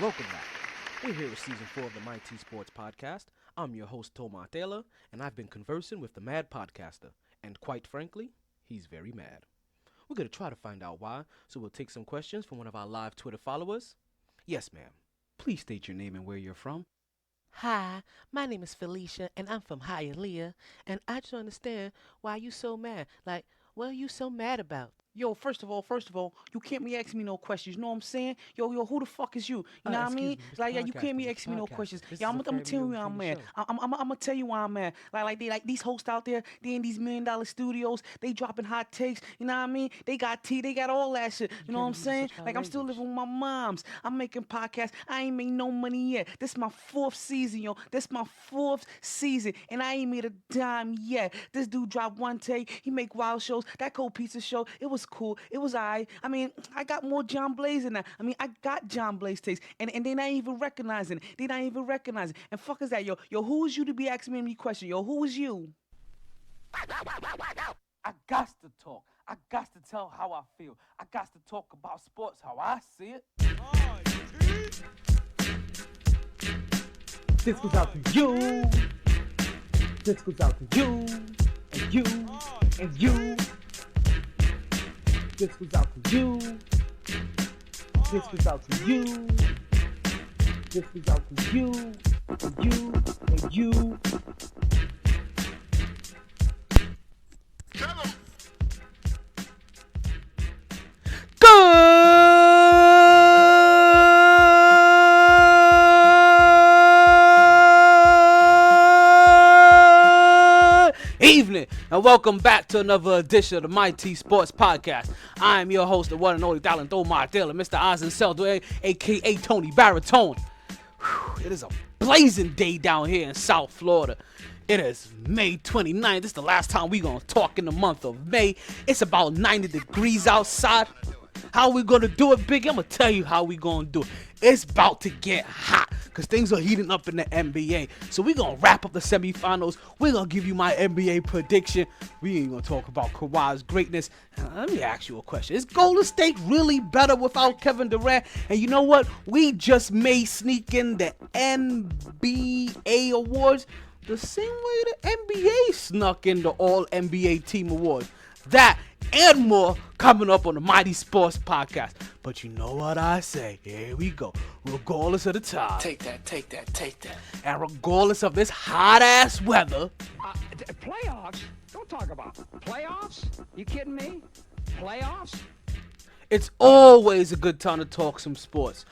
Welcome back. We're here with Season 4 of the MyT Sports Podcast. I'm your host, Tomar Taylor, and I've been conversing with the mad podcaster. And quite frankly, he's very mad. We're going to try to find out why, so we'll take some questions from one of our live Twitter followers. Yes, ma'am. Please state your name and where you're from. Hi, my name is Felicia, and I'm from Hialeah, and I just don't understand why you so mad. Like, what are you so mad about? Yo, first of all, you can't be asking me no questions. You know what I'm saying? Yo, who the fuck is you? You know what I mean? Like, yeah, you can't be asking me no questions. Yeah, I'm gonna tell you why I'm mad. I'm gonna tell you why I'm mad. Like these hosts out there, they in these $1 million studios, they dropping hot takes. You know what I mean? They got tea, they got all that shit. You know what I'm saying? Like, I'm still living with my moms. I'm making podcasts. I ain't made no money yet. This is my 4th season, yo. This my 4th season, and I ain't made a dime yet. This dude dropped one take. He make wild shows. That Cold Pizza show, it was cool. It was I mean, I got more John Blaze in that. I mean, I got John Blaze takes, and they not even recognizing it. They not even recognizing it. And fuck is that, yo? Yo, who is you to be asking me any question? Yo, who is you? I got to talk. I got to tell how I feel. I got to talk about sports how I see it. This goes out to you. This goes out to you. And you. And you. This goes out to you. This goes out to you. This goes out to you. And you. And you. Evening, and welcome back to another edition of the MyT Sports Podcast. I am your host, the one and only Tomar Taylor, Mr. Eisenselder, aka Tony Baritone. It is a blazing day down here in South Florida. It is May 29th. This is the last time we're going to talk in the month of May. It's about 90 degrees outside. How we going to do it, Big? I'm going to tell you how we going to do it. It's about to get hot because things are heating up in the NBA. So we're going to wrap up the semifinals. We're going to give you my NBA prediction. We ain't going to talk about Kawhi's greatness. Let me ask you a question. Is Golden State really better without Kevin Durant? And you know what? We just may sneak in the NBA awards the same way the NBA snuck in the All-NBA Team Awards. That and more coming up on the MyT Sports Podcast. But you know what I say? Here we go. Regardless of the time. Take that. And regardless of this hot-ass weather. Playoffs? Don't talk about playoffs. You kidding me? Playoffs? It's always a good time to talk some sports.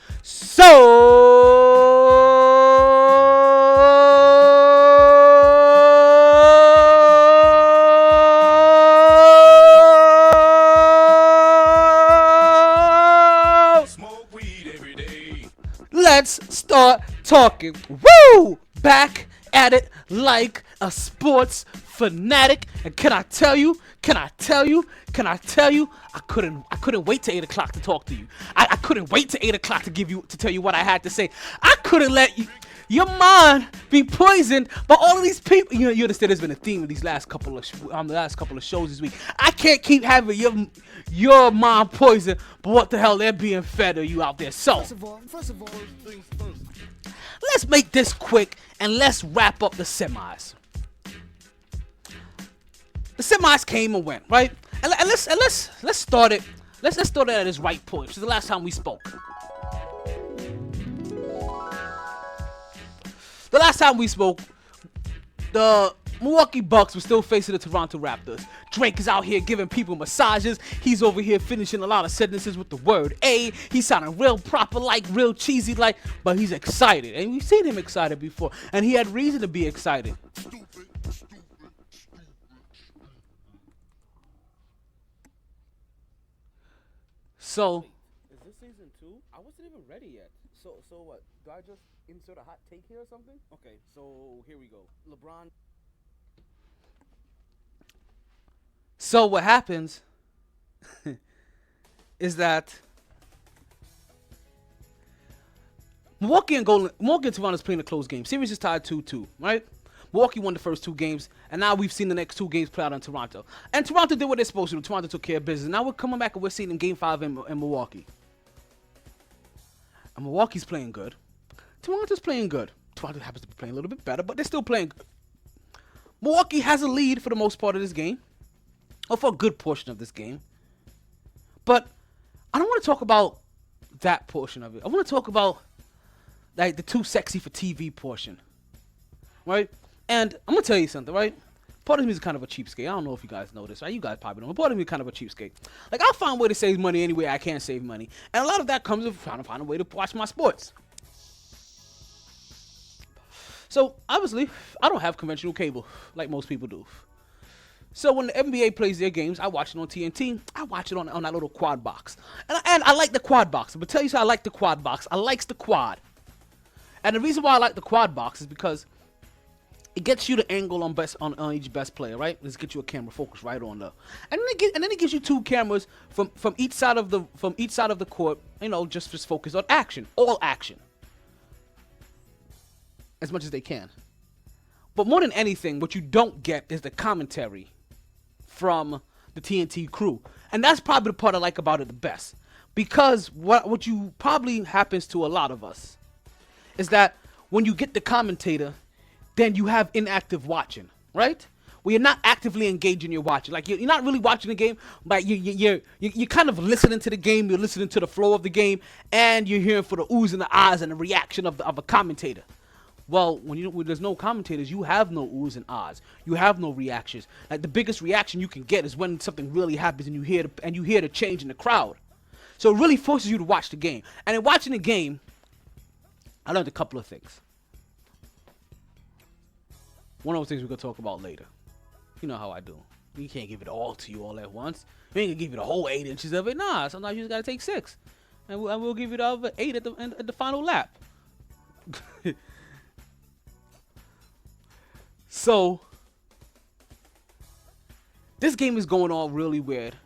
Let's start talking. Woo! Back at it like a sports fanatic. And can I tell you, I couldn't wait till 8 o'clock to talk to you. I couldn't wait till 8 o'clock to tell you what I had to say. I couldn't let your mind be poisoned by all of these people. You understand there's been a theme of these last couple of shows this week. I can't keep having your mind poisoned, but what the hell, they're being fed to you out there. So first of all, things first. Let's make this quick and let's wrap up the semis. The semis came and went, right? And let's start it. Let's start it at its right point, which is the last time we spoke. The last time we spoke, the Milwaukee Bucks were still facing the Toronto Raptors. Drake is out here giving people massages. He's over here finishing a lot of sentences with the word A. He's sounding real proper like, real cheesy like, but he's excited. And we've seen him excited before. And he had reason to be excited. So, is this season 2? I wasn't even ready yet. So what? Do I just insert a hot take here or something? Okay, so here we go. LeBron. So what happens is that Milwaukee and Toronto's playing a close game. Series is tied 2-2, right? Milwaukee won the first 2 games, and now we've seen the next 2 games play out in Toronto. And Toronto did what they're supposed to do. Toronto took care of business. Now we're coming back and we're seeing Game 5 in Milwaukee. And Milwaukee's playing good. Toronto's playing good. Toronto happens to be playing a little bit better, but they're still playing good. Milwaukee has a lead for the most part of this game, or for a good portion of this game. But I don't want to talk about that portion of it. I want to talk about like the too sexy for TV portion, right? And I'm gonna tell you something, right? Part of me is kind of a cheapskate. I don't know if you guys know this, right? You guys probably don't. But part of me is kind of a cheapskate. Like, I'll find a way to save money any way I can save money. And a lot of that comes with trying to find a way to watch my sports. So, obviously, I don't have conventional cable like most people do. So, when the NBA plays their games, I watch it on TNT. I watch it on that little quad box. And I like the quad box. I'm going to tell you how I like the quad box. I like the quad. And the reason why I like the quad box is because it gets you the angle on each best player, right? Let's get you a camera focus right on the, and then it gives you two cameras from each side of the court, you know, just focus on action, all action, as much as they can. But more than anything, what you don't get is the commentary from the TNT crew, and that's probably the part I like about it the best, because what you probably happens to a lot of us is that when you get the commentator, then you have inactive watching, right? Where you're not actively engaged in your watching. Like, you're not really watching the game, but you're kind of listening to the game, you're listening to the flow of the game, and you're hearing for the oohs and the ahs and the reaction of a commentator. Well, when there's no commentators, you have no oohs and ahs. You have no reactions. Like, the biggest reaction you can get is when something really happens and you hear the change in the crowd. So it really forces you to watch the game. And in watching the game, I learned a couple of things. One of those things we're going to talk about later. You know how I do. You can't give it all to you all at once. We ain't going to give you the whole 8 inches of it. Nah, sometimes you just got to take 6. And we'll give you the other 8 at the final lap. So, this game is going on really weird.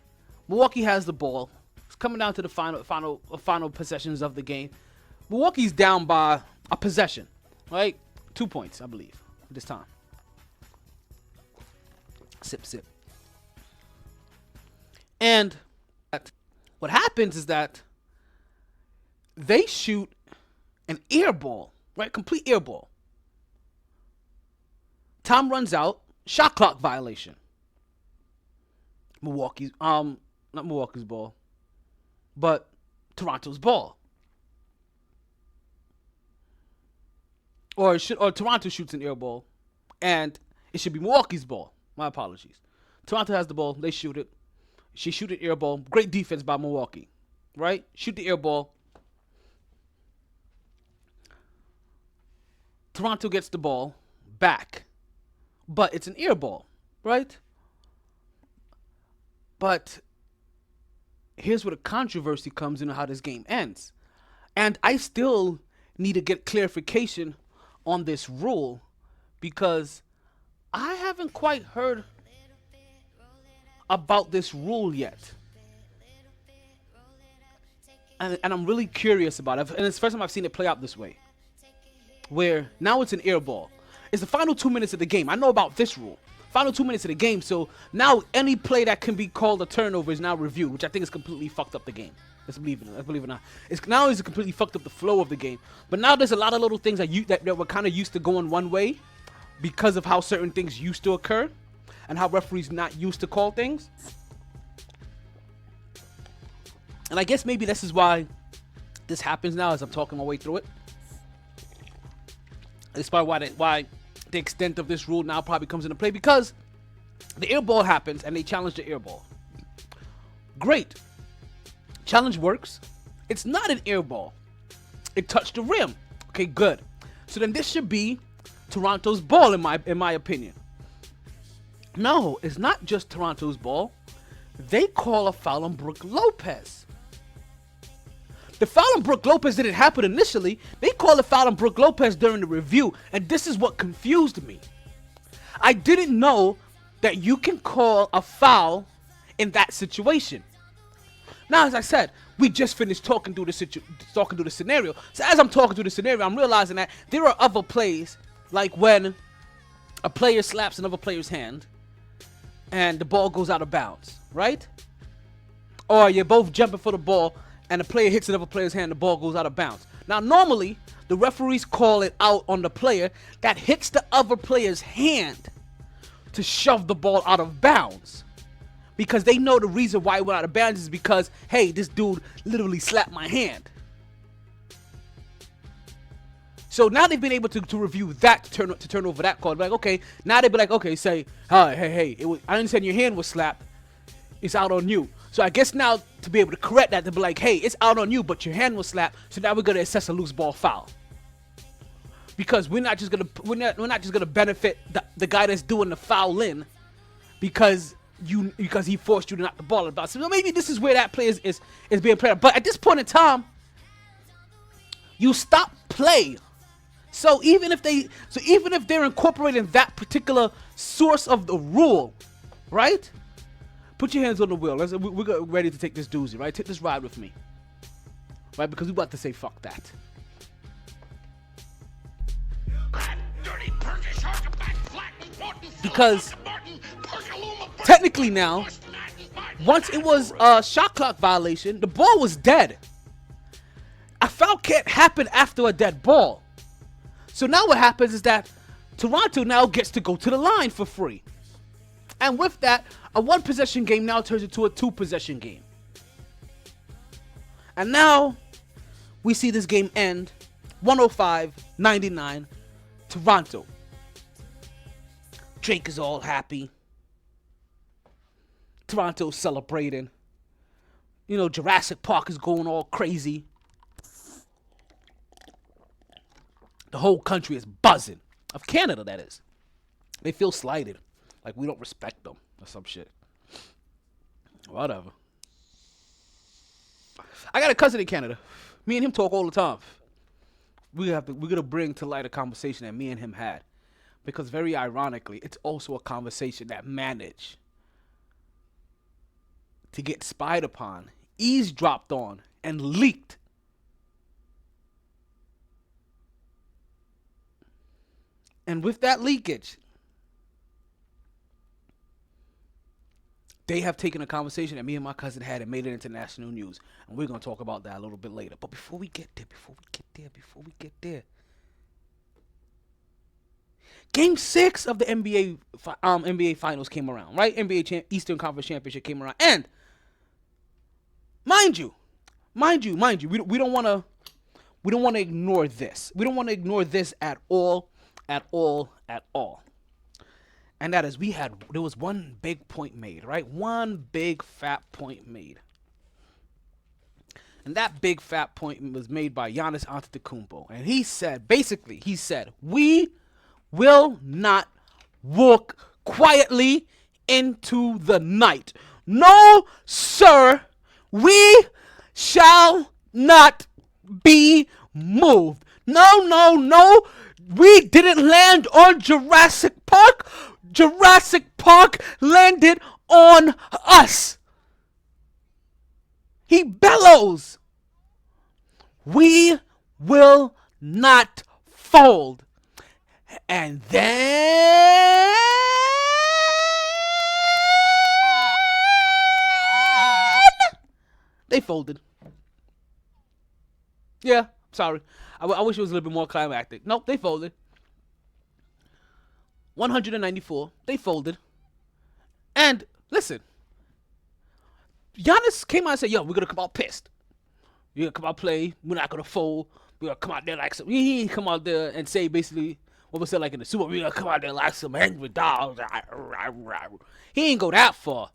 Milwaukee has the ball. It's coming down to the final possessions of the game. Milwaukee's down by a possession, right? 2 points, I believe, this time. Sip, sip. And what happens is that they shoot an air ball, right? Complete air ball. Time runs out. Shot clock violation. Not Milwaukee's ball, but Toronto's ball. Or Toronto shoots an air ball, and it should be Milwaukee's ball. My apologies. Toronto has the ball. They shoot it. She shoot an air ball. Great defense by Milwaukee, right? Shoot the air ball. Toronto gets the ball back, but it's an air ball, right? But here's where the controversy comes in on how this game ends. And I still need to get clarification on this rule, because I haven't quite heard about this rule yet. And I'm really curious about it. And it's the first time I've seen it play out this way, where now it's an air ball. It's the final 2 minutes of the game. I know about this rule. Final 2 minutes of the game. So now any play that can be called a turnover is now reviewed, which I think is completely fucked up the game. Let's believe it. Let's believe it or not. It's completely fucked up the flow of the game. But now there's a lot of little things that were kind of used to going one way because of how certain things used to occur and how referees not used to call things. And I guess maybe this is why this happens now as I'm talking my way through it. It's probably why the extent of this rule now probably comes into play, because the air ball happens and they challenge the air ball. Great. Challenge works. It's not an air ball. It touched the rim. Okay, good. So then this should be Toronto's ball in my opinion. No, it's not just Toronto's ball. They call a foul on Brook Lopez. The foul on Brook Lopez didn't happen initially. They call a foul on Brook Lopez during the review, and this is what confused me. I didn't know that you can call a foul in that situation. Now, as I said, we just finished talking through the scenario. So as I'm talking through the scenario, I'm realizing that there are other plays, like when a player slaps another player's hand and the ball goes out of bounds, right? Or you're both jumping for the ball and the player hits another player's hand, the ball goes out of bounds. Now, normally, the referees call it out on the player that hits the other player's hand to shove the ball out of bounds. Because they know the reason why it went out of bounds is because, hey, this dude literally slapped my hand. So now they've been able to review that, to turn over that call. Like, okay, now they'd be like, okay, say, hey, I understand your hand was slapped. It's out on you. So I guess now to be able to correct that, to be like, hey, it's out on you, but your hand was slapped. So now we're gonna assess a loose ball foul. Because we're not just gonna benefit the guy that's doing the foul in because he forced you to knock the ball about. So maybe this is where that play is being played. But at this point in time, you stop play. So even if they're incorporating that particular source of the rule, right? Put your hands on the wheel. We're ready to take this doozy, right? Take this ride with me, right? Because we're about to say fuck that. Because technically now, once it was a shot clock violation, the ball was dead. A foul can't happen after a dead ball. So now what happens is that Toronto now gets to go to the line for free. And with that, a one-possession game now turns into a two-possession game. And now we see this game end 105-99 Toronto. Drake is all happy. Toronto's celebrating. You know, Jurassic Park is going all crazy. The whole country is buzzing. Of Canada, that is. They feel slighted. Like we don't respect them or some shit. Whatever. I got a cousin in Canada. Me and him talk all the time. We're gonna bring to light a conversation that me and him had. Because very ironically, it's also a conversation that managed to get spied upon, eavesdropped on, and leaked. And with that leakage, they have taken a conversation that me and my cousin had and made it into national news. And we're going to talk about that a little bit later. But before we get there, Game 6 of the NBA Finals came around, right? NBA Eastern Conference Championship came around. And, mind you, we don't want to ignore this. We don't want to ignore this at all. And that is, there was one big point made, right? One big fat point made. And that big fat point was made by Giannis Antetokounmpo. And he said, we will not walk quietly into the night. No, sir, we shall not be moved. No. We didn't land on Jurassic Park. Jurassic Park landed on us. He bellows. We will not fold. And then they folded. Yeah, sorry. I wish it was a little bit more climactic. Nope, they folded. 194, they folded. And listen, Giannis came out and said, yo, we're going to come out pissed. We're going to come out play. We're not going to fold. We're going to come out there like some. He didn't come out there and say basically what was said like in the Super Bowl. We're going to come out there like some angry dogs. He ain't go that far.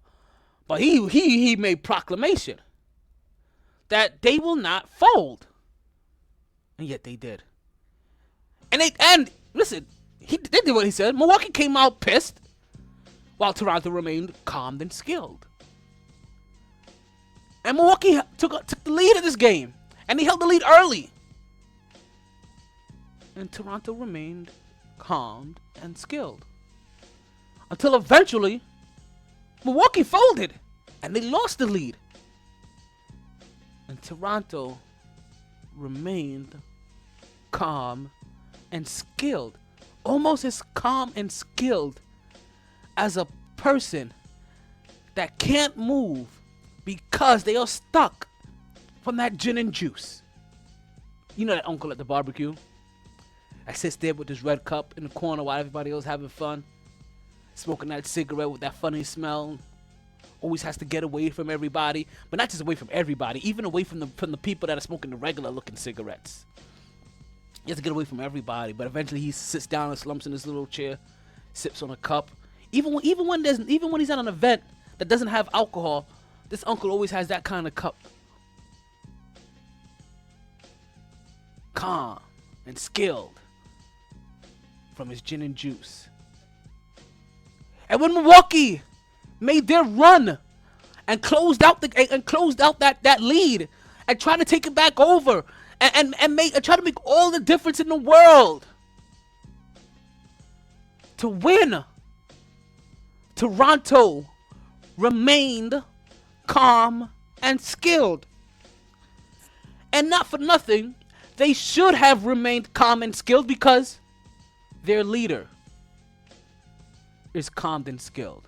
But he made proclamation that they will not fold. And yet they did. And listen, they did what he said. Milwaukee came out pissed, while Toronto remained calm and skilled. And Milwaukee took the lead in this game, and they held the lead early. And Toronto remained calm and skilled. Until eventually, Milwaukee folded, and they lost the lead. And Toronto remained calm and skilled, almost as calm and skilled as a person that can't move because they are stuck from that gin and juice. You know that uncle at the barbecue that sits there with his red cup in the corner while everybody else having fun, smoking that cigarette with that funny smell. Always has to get away from everybody, but not just away from everybody, even away from the people that are smoking the regular looking cigarettes. He has to get away from everybody, but eventually he sits down and slumps in his little chair, sips on a cup. Even when he's at an event that doesn't have alcohol, this uncle always has that kind of cup. Calm and skilled from his gin and juice. And when Milwaukee made their run and closed out that lead and tried to take it back over and try to make all the difference in the world to win, Toronto remained calm and skilled. And not for nothing, they should have remained calm and skilled because their leader is calm and skilled.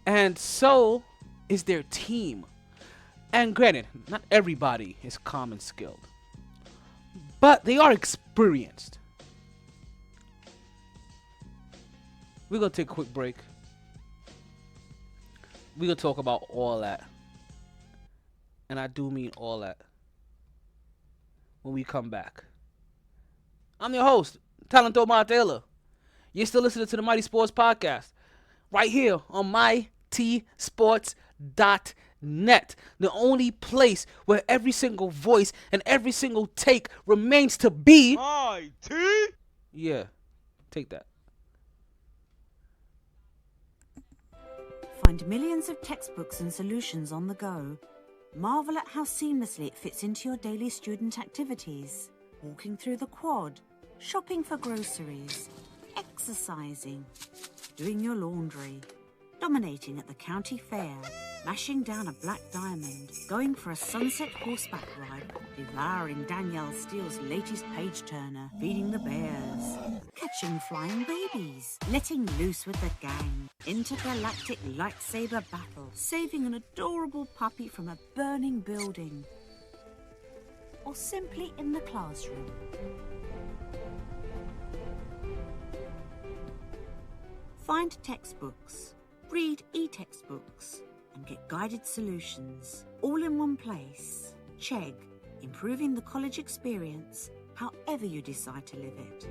And so is their team. And granted, not everybody is calm and skilled, but they are experienced. We're going to take a quick break. We're going to talk about all that. And I do mean all that. When we come back. I'm your host, Talento Martella. You're still listening to the MyT Sports Podcast. Right here on MyTSports.net. The only place where every single voice and every single take remains to be MyT. Yeah, take that. Find millions of textbooks and solutions on the go. Marvel at how seamlessly it fits into your daily student activities. Walking through the quad, shopping for groceries, exercising, doing your laundry, dominating at the county fair, mashing down a black diamond, going for a sunset horseback ride, devouring Danielle Steele's latest page-turner, feeding the bears, catching flying babies, letting loose with the gang, intergalactic lightsaber battle, saving an adorable puppy from a burning building, or simply in the classroom. Find textbooks, read e-textbooks, and get guided solutions all in one place. Chegg, improving the college experience however you decide to live it.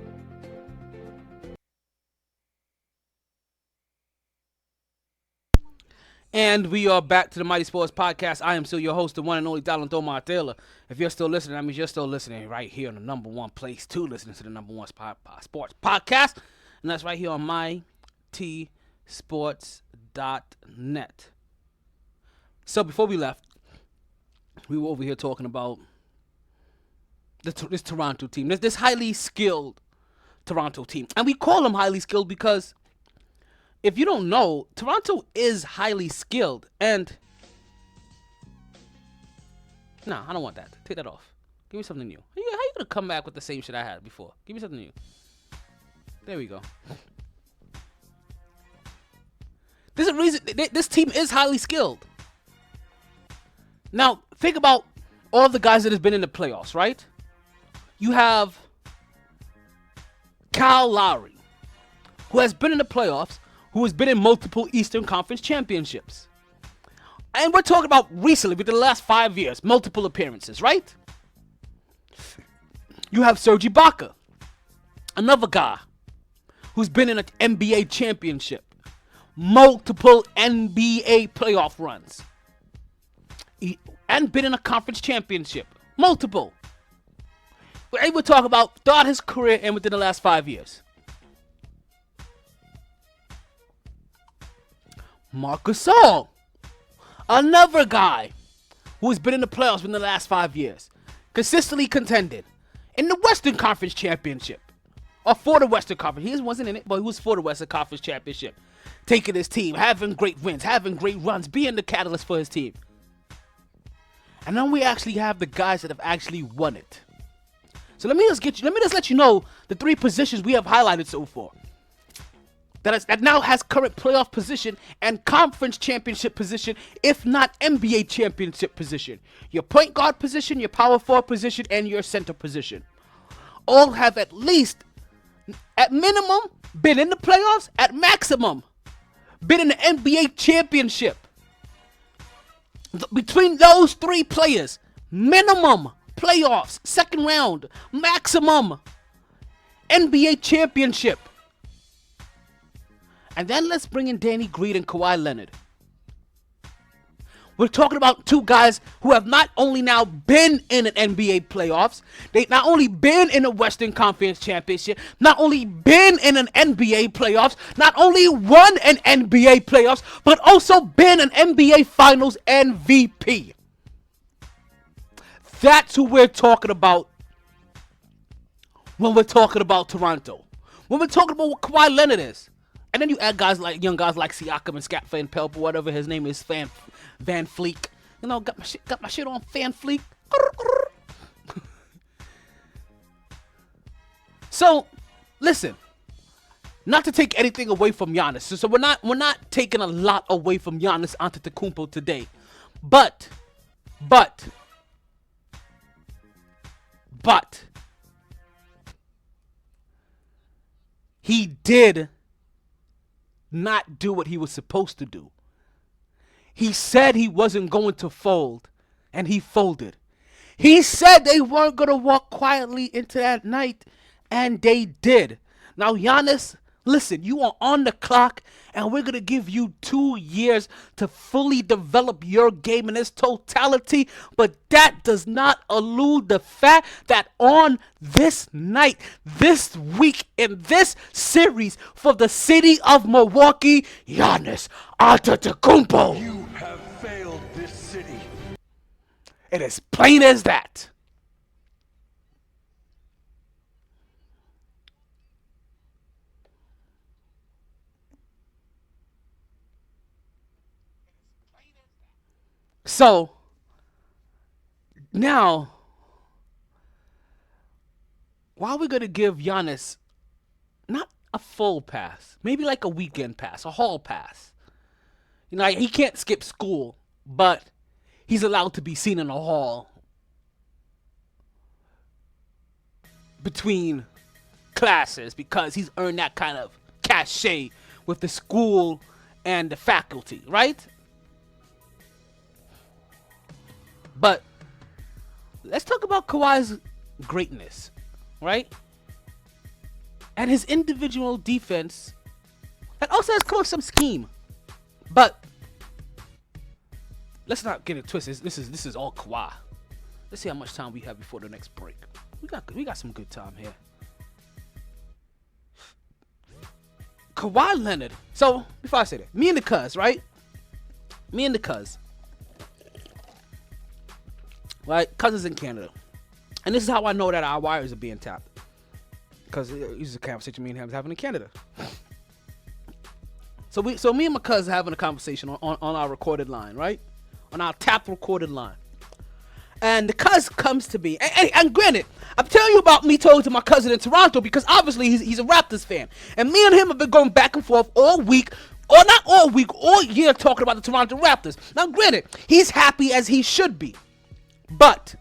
And we are back to the MyT Sports Podcast. I am still your host, the one and only Talento Martella. If you're still listening, that means you're still listening right here on the number one place to listen to the number one sports podcast. And that's right here on MyTSports.net. So before we left, we were over here talking about this Toronto team. This highly skilled Toronto team. And we call them highly skilled because if you don't know, Toronto is highly skilled. And nah, I don't want that. Take that off. Give me something new. How you gonna come back with the same shit I had before? Give me something new. There we go. There's a reason this team is highly skilled. Now, think about all the guys that have been in the playoffs, right? You have Kyle Lowry, who has been in the playoffs, who has been in multiple Eastern Conference championships. And we're talking about recently, within the last 5 years, multiple appearances, right? You have Serge Ibaka, another guy who's been in an NBA championship, multiple NBA playoff runs, and been in a conference championship, multiple. We're able to talk about throughout his career and within the last 5 years. Marc Gasol, another guy who has been in the playoffs within the last 5 years, consistently contended in the Western Conference Championship, or for the Western Conference. He wasn't in it, but he was for the Western Conference Championship, taking his team, having great wins, having great runs, being the catalyst for his team. And then we actually have the guys that have actually won it. So let me just let you know the three positions we have highlighted so far. that now has current playoff position and conference championship position, if not NBA championship position. Your point guard position, your power forward position, and your center position. All have at minimum, been in the playoffs, at maximum, been in the NBA championship. Between those three players, minimum playoffs, second round, maximum NBA championship. And then let's bring in Danny Green and Kawhi Leonard. We're talking about two guys who have not only now been in an NBA playoffs, they not only been in a Western Conference Championship, not only been in an NBA playoffs, not only won an NBA playoffs, but also been an NBA Finals MVP. That's who we're talking about when we're talking about Toronto. When we're talking about what Kawhi Leonard is. And then you add young guys like Siakam and Scat Van Pelt, or whatever his name is, Van Fleek. You know, got my shit on Van Fleek. So, listen. Not to take anything away from Giannis. So we're not taking a lot away from Giannis Antetokounmpo today. But he did not do what he was supposed to do. He said he wasn't going to fold, and he folded. He said they weren't going to walk quietly into that night, and they did. Now, Giannis, listen, you are on the clock, and we're going to give you 2 years to fully develop your game in its totality, but that does not elude the fact that on this night, this week, in this series for the city of Milwaukee, Giannis Antetokounmpo. You have failed this city. It is plain as that. So, now, why are we going to give Giannis not a full pass, maybe like a weekend pass, a hall pass? You know, he can't skip school, but he's allowed to be seen in a hall between classes because he's earned that kind of cachet with the school and the faculty, right? But let's talk about Kawhi's greatness, right? And his individual defense that also has come with some scheme. But let's not get it twisted. This is all Kawhi. Let's see how much time we have before the next break. We got some good time here. Kawhi Leonard. So before I say that, me and the cuz, right? Right, cousins in Canada, and this is how I know that our wires are being tapped, because this is a conversation me and him is having in Canada. So me and my cousin having a conversation on our recorded line, right, on our tapped recorded line, and the cuz comes to me, and granted, I'm telling you about me talking to my cousin in Toronto because obviously he's a Raptors fan, and me and him have been going back and forth all week. Or not all week, all year talking about the Toronto Raptors. Now granted, he's happy as he should be. But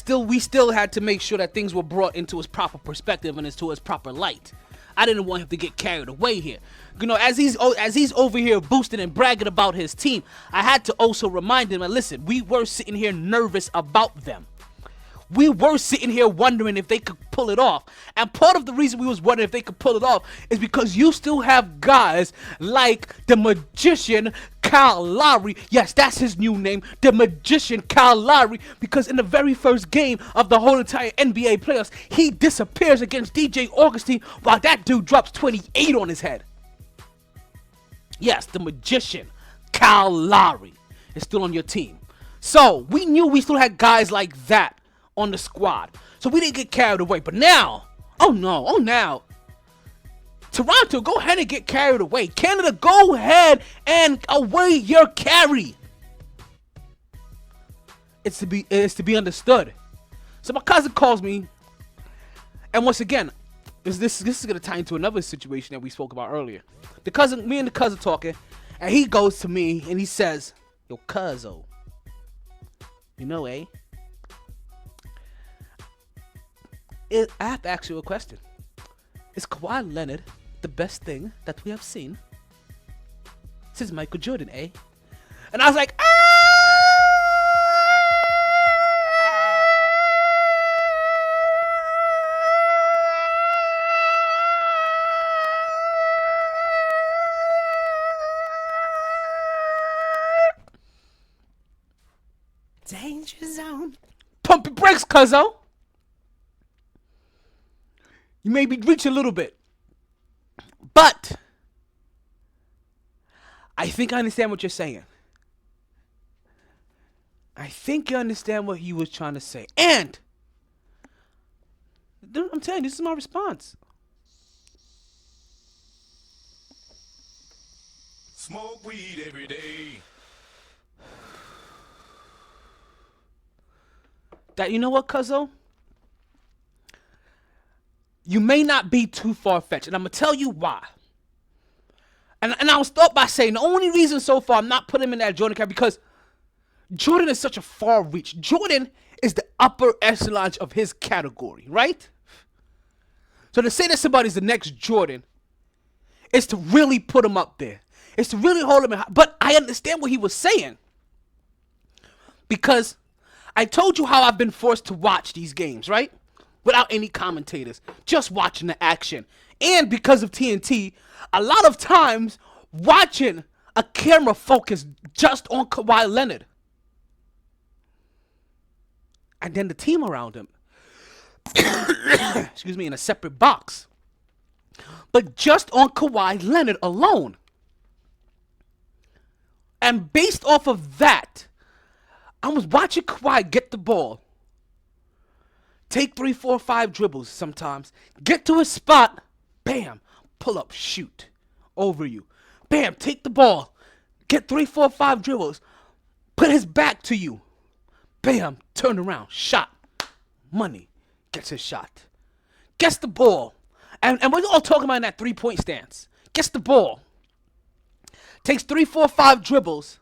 we still had to make sure that things were brought into his proper perspective and into his proper light. I didn't want him to get carried away here. You know, as he's over here boosting and bragging about his team, I had to also remind him, and listen, we were sitting here nervous about them. We were sitting here wondering if they could pull it off. And part of the reason we was wondering if they could pull it off is because you still have guys like the magician Kyle Lowry. Yes, that's his new name, the magician Kyle Lowry, because in the very first game of the whole entire NBA playoffs, he disappears against DJ Augustine while that dude drops 28 on his head. Yes, the magician Kyle Lowry is still on your team. So we knew we still had guys like that on the squad, so we didn't get carried away. But now, now Toronto, go ahead and get carried away. Canada, go ahead and away your carry. It's to be understood. So my cousin calls me, and once again, this is gonna tie into another situation that we spoke about earlier. Me and the cousin talking, and he goes to me and he says, "Yo, cuzzo, you know, I have to ask you a question. Is Kawhi Leonard the best thing that we have seen since Michael Jordan, eh?" And I was like, Danger zone. Pump your brakes, cuzzo. You may be reaching a little bit, but I think I understand what you're saying. I think you understand what he was trying to say. And I'm telling you, this is my response. Smoke weed every day. That, you know what, cuzzo? You may not be too far-fetched, and I'm going to tell you why. And I'll start by saying the only reason so far I'm not putting him in that Jordan category because Jordan is such a far reach. Jordan is the upper echelon of his category, right? So to say that somebody's the next Jordan is to really put him up there. It's to really hold him in high. But I understand what he was saying. Because I told you how I've been forced to watch these games, right? Without any commentators. Just watching the action. And because of TNT, a lot of times watching a camera focus just on Kawhi Leonard. And then the team around him. Excuse me, in a separate box. But just on Kawhi Leonard alone. And based off of that, I was watching Kawhi get the ball. Take 3, 4, 5 dribbles sometimes. Get to a spot. Bam. Pull up. Shoot. Over you. Bam. Take the ball. Get 3, 4, 5 dribbles. Put his back to you. Bam. Turn around. Shot. Money. Gets his shot. Gets the ball. And we're all talking about in that 3-point stance. Gets the ball. Takes 3, 4, 5 dribbles.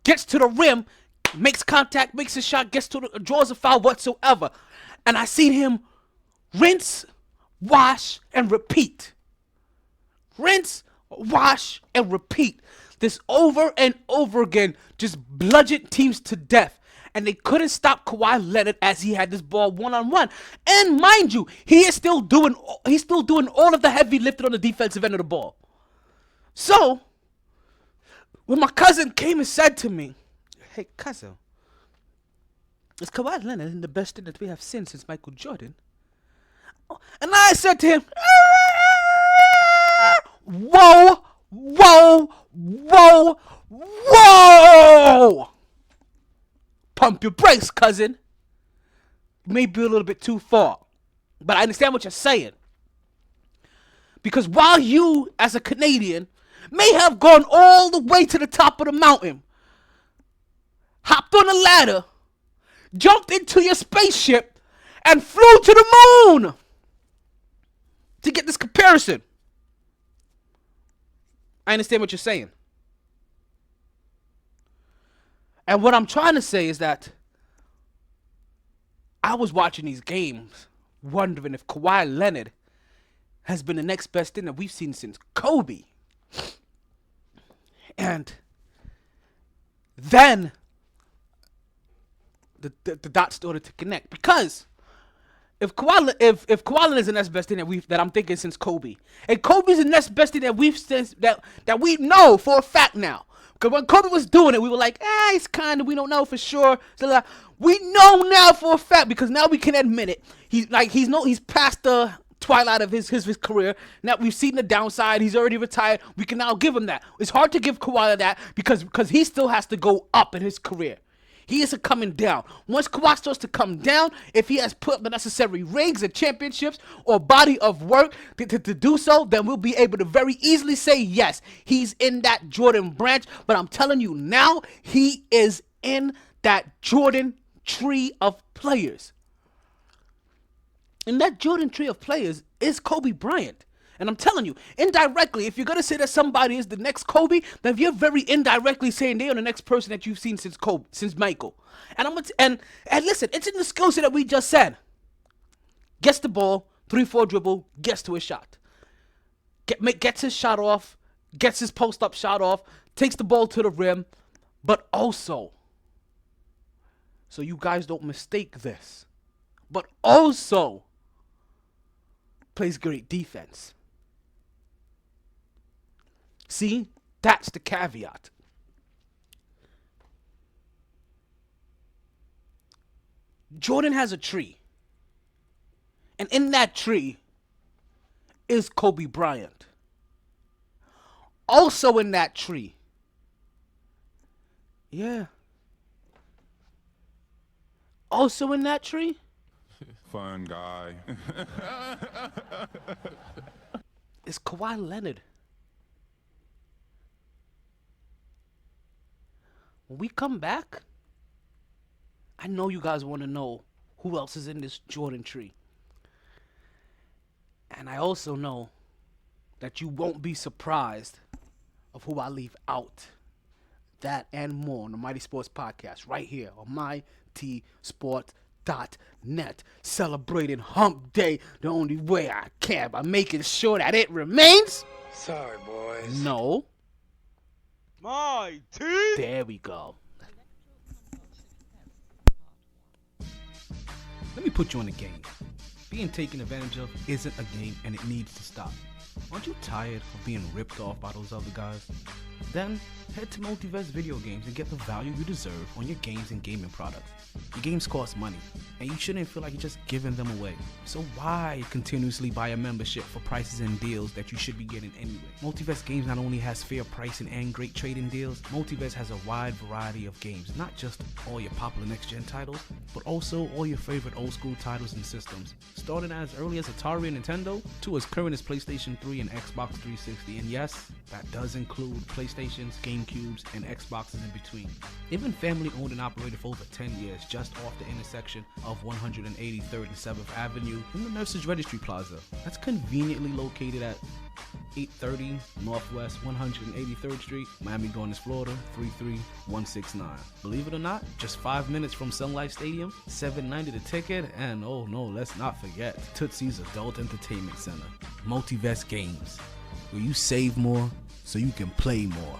Gets to the rim. Makes contact. Makes a shot. Draws a foul whatsoever. And I seen him rinse, wash, and repeat. Rinse, wash, and repeat. This over and over again. Just bludgeon teams to death. And they couldn't stop Kawhi Leonard as he had this ball one-on-one. And mind you, he's still doing all of the heavy lifting on the defensive end of the ball. So, when my cousin came and said to me, "Hey, cousin, is Kawhi Leonard the best thing that we have seen since Michael Jordan?" And I said to him, "Whoa, whoa, whoa, whoa! Pump your brakes, cousin. Maybe a little bit too far. But I understand what you're saying. Because while you, as a Canadian, may have gone all the way to the top of the mountain, hopped on a ladder, jumped into your spaceship, and flew to the moon to get this comparison. I understand what you're saying. And what I'm trying to say is that I was watching these games wondering if Kawhi Leonard has been the next best thing that we've seen since Kobe. And then the dots started to connect. Because if Kawhi Leonard is the next best thing that I'm thinking since Kobe, and Kobe's the next best thing that we know for a fact now. Because when Kobe was doing it, we were like, it's kind of, we don't know for sure. So we know now for a fact because now we can admit it. He's past the twilight of his career. Now we've seen the downside. He's already retired. We can now give him that. It's hard to give Kawhi that because he still has to go up in his career. He isn't coming down. Once Kawhi starts to come down, if he has put the necessary rings and championships or body of work to do so, then we'll be able to very easily say, yes, he's in that Jordan branch. But I'm telling you now, he is in that Jordan tree of players. And that Jordan tree of players is Kobe Bryant. And I'm telling you, indirectly, if you're going to say that somebody is the next Kobe, then you're very indirectly saying they are the next person that you've seen since Michael. And listen, it's in the skill set that we just said. Gets the ball, 3-4 dribble, gets to his shot. Gets his shot off, gets his post-up shot off, takes the ball to the rim, but also, so you guys don't mistake this, but also plays great defense. See, that's the caveat. Jordan has a tree. And in that tree is Kobe Bryant. Also in that tree. Yeah. Also in that tree. Fun guy. Is Kawhi Leonard. When we come back, I know you guys want to know who else is in this Jordan tree. And I also know that you won't be surprised of who I leave out. That and more on the Mighty Sports Podcast right here on MyTSports.net. Celebrating Hump Day the only way I can by making sure that it remains. Sorry, boys. No. MyT. There we go. Let me put you on a game. Being taken advantage of isn't a game and it needs to stop. Aren't you tired of being ripped off by those other guys? Then head to Multiverse Video Games and get the value you deserve on your games and gaming products. Your games cost money, and you shouldn't feel like you're just giving them away. So why continuously buy a membership for prices and deals that you should be getting anyway? Multiverse Games not only has fair pricing and great trading deals, Multiverse has a wide variety of games, not just all your popular next-gen titles, but also all your favorite old-school titles and systems, starting as early as Atari and Nintendo to as current as PlayStation 3 and Xbox 360, and yes, that does include PlayStations, GameCubes, and Xboxes in between. Even family owned and operated for over 10 years, just off the intersection of 183rd and 7th Avenue in the Nurses Registry Plaza. That's conveniently located at 830 Northwest 183rd Street, Miami Gardens, Florida 33169. Believe it or not, just 5 minutes from Sun Life Stadium, $7.90 the ticket, and oh no, let's not forget Tootsie's Adult Entertainment Center. Multiverse Games, where you save more so you can play more.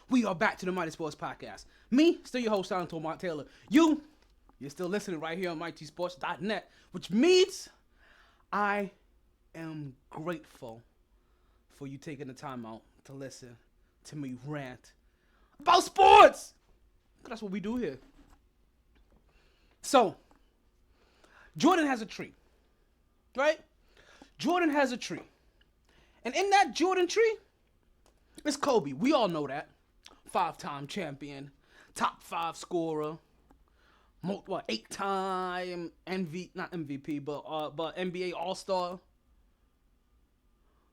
We are back to the Mighty Sports Podcast. Me, still your host, Sean Mark Taylor. You're still listening right here on MyTSports.net, which means I am grateful for you taking the time out to listen to me rant about sports. That's what we do here. So, Jordan has a tree, right? Jordan has a tree. And in that Jordan tree, it's Kobe. We all know that. 5-time champion, top 5 scorer, 8-time not MVP, but NBA All-Star,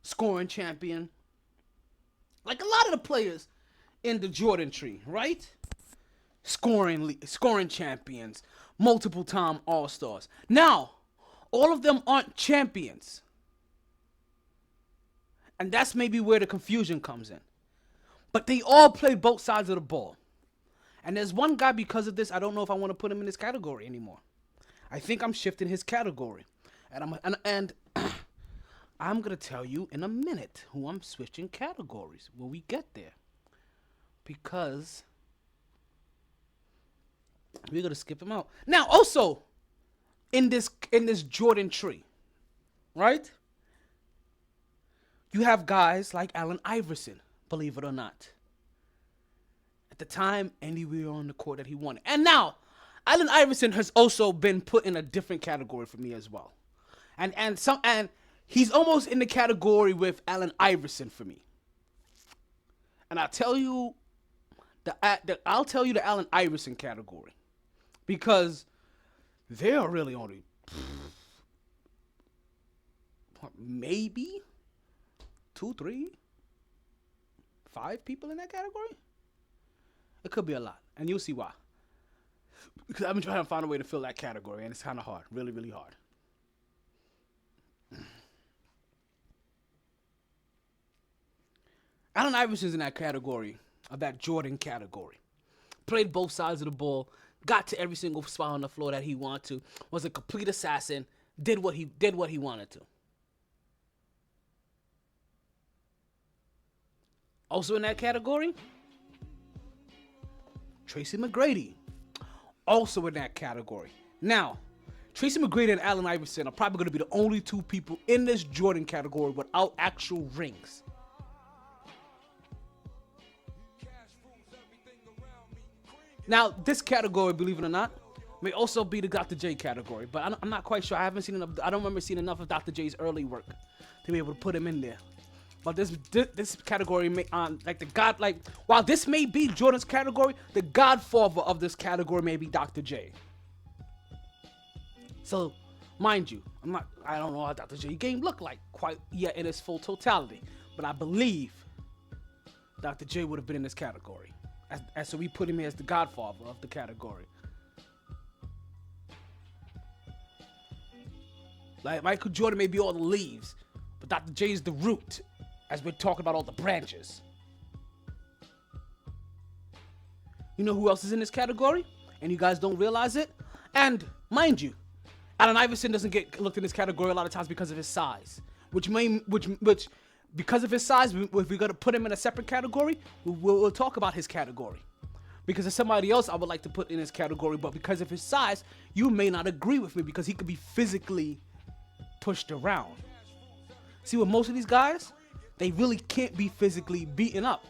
scoring champion. Like a lot of the players in the Jordan tree, right? Scoring champions, multiple-time All-Stars. Now, all of them aren't champions. And that's maybe where the confusion comes in. But they all play both sides of the ball. And there's one guy, because of this, I don't know if I want to put him in this category anymore. I think I'm shifting his category. And I'm going to tell you in a minute who I'm switching categories when we get there. Because we're going to skip him out. Now, also, in this Jordan tree, right? You have guys like Allen Iverson. Believe it or not. At the time, anywhere on the court that he wanted. And now, Allen Iverson has also been put in a different category for me as well. And he's almost in the category with Allen Iverson for me. And I'll tell you the Allen Iverson category. because there are really only maybe 2, 3, 5 people in that category. It could be a lot, and you'll see why. Because I've been trying to find a way to fill that category, and it's kind of hard, really, really hard. Allen Iverson's in that category, of that Jordan category. Played both sides of the ball, got to every single spot on the floor that he wanted to, was a complete assassin, did what he wanted to. Also in that category, Tracy McGrady. Also in that category. Now, Tracy McGrady and Allen Iverson are probably going to be the only 2 people in this Jordan category without actual rings. Now, this category, believe it or not, may also be the Dr. J category, but I'm not quite sure. I haven't seen enough. I don't remember seeing enough of Dr. J's early work to be able to put him in there. But this category may while this may be Jordan's category, the godfather of this category may be Dr. J. So, mind you, I don't know how Dr. J game looked like quite yet in its full totality, but I believe Dr. J would have been in this category. So we put him here as the godfather of the category. Like Michael Jordan may be all the leaves, but Dr. J is the root, as we're talking about all the branches. You know who else is in this category? And you guys don't realize it? And mind you, Allen Iverson doesn't get looked in this category a lot of times because of his size. Which because of his size, if we're going to put him in a separate category, we'll talk about his category. Because there's somebody else I would like to put in his category, but because of his size, you may not agree with me because he could be physically pushed around. See, with most of these guys, they really can't be physically beaten up.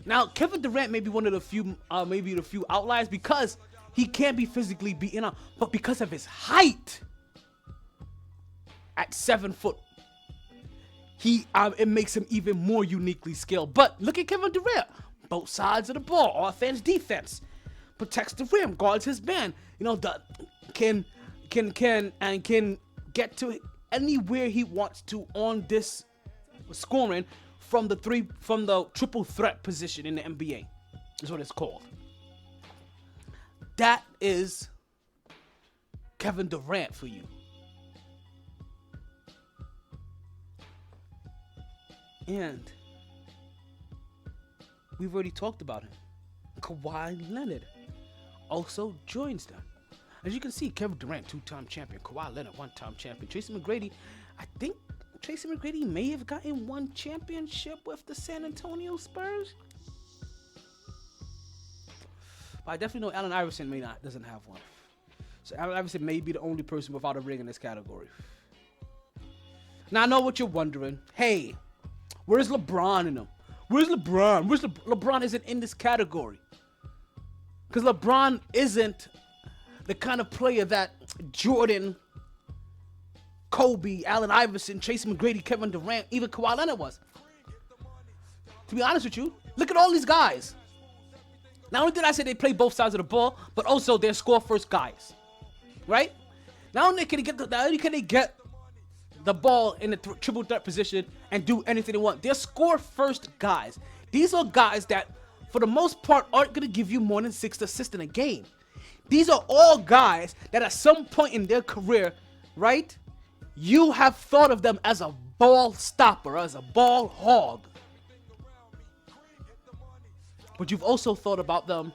Now, Kevin Durant may be one of the few, maybe the few outliers because he can't be physically beaten up, but because of his height, at 7 foot, it makes him even more uniquely skilled. But look at Kevin Durant, both sides of the ball, offense, defense, protects the rim, guards his man. You know, can get to anywhere he wants to on this scoring from the triple threat position in the NBA. Is what it's called. That is Kevin Durant for you. And we've already talked about him. Kawhi Leonard also joins them. As you can see, Kevin Durant, 2-time champion. Kawhi Leonard, 1-time champion. Tracy McGrady, I think Tracy McGrady may have gotten 1 championship with the San Antonio Spurs. But I definitely know Allen Iverson doesn't have one. So Allen Iverson may be the only person without a ring in this category. Now I know what you're wondering. Hey, where's LeBron in them? Where's LeBron? LeBron isn't in this category. Because LeBron isn't the kind of player that Jordan, Kobe, Allen Iverson, Tracy McGrady, Kevin Durant, even Kawhi Leonard was. To be honest with you, look at all these guys. Not only did I say they play both sides of the ball, but also they're score-first guys. Right? Not only can they get the ball in the triple threat position and do anything they want, they're score-first guys. These are guys that, for the most part, aren't going to give you more than 6 assists in a game. These are all guys that at some point in their career, right, you have thought of them as a ball stopper, as a ball hog. But you've also thought about them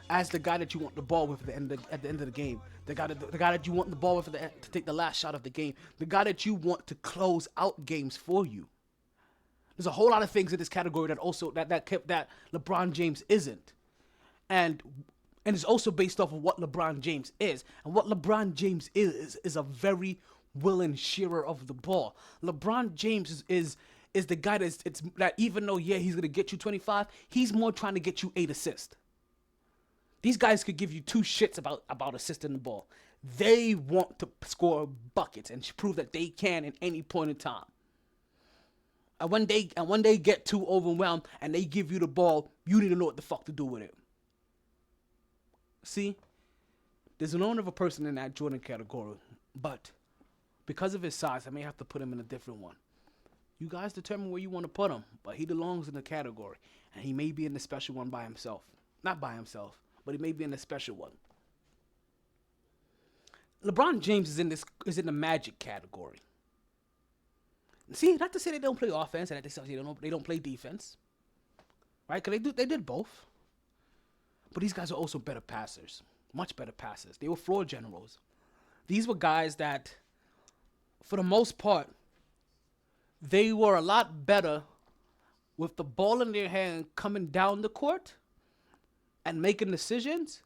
as the guy that you want the ball with at the end of the game. The guy that you want the ball with to take the last shot of the game. The guy that you want to close out games for you. There's a whole lot of things in this category that LeBron James isn't. And it's also based off of what LeBron James is. And what LeBron James is a very willing shearer of the ball. LeBron James is the guy that even though, he's going to get you 25, he's more trying to get you 8 assists. These guys could give you 2 shits about assisting the ball. They want to score buckets and prove that they can at any point in time. And when they get too overwhelmed and they give you the ball, you need to know what the fuck to do with it. See? There's no other person in that Jordan category, but because of his size, I may have to put him in a different one. You guys determine where you want to put him, but he belongs in the category, and he may be in the special one by himself. Not by himself, but he may be in the special one. LeBron James is in the Magic category. See, not to say they don't play offense, and that they don't play defense, right? Because they did both. But these guys are also better passers, much better passers. They were floor generals. These were guys that, for the most part, they were a lot better with the ball in their hand coming down the court and making decisions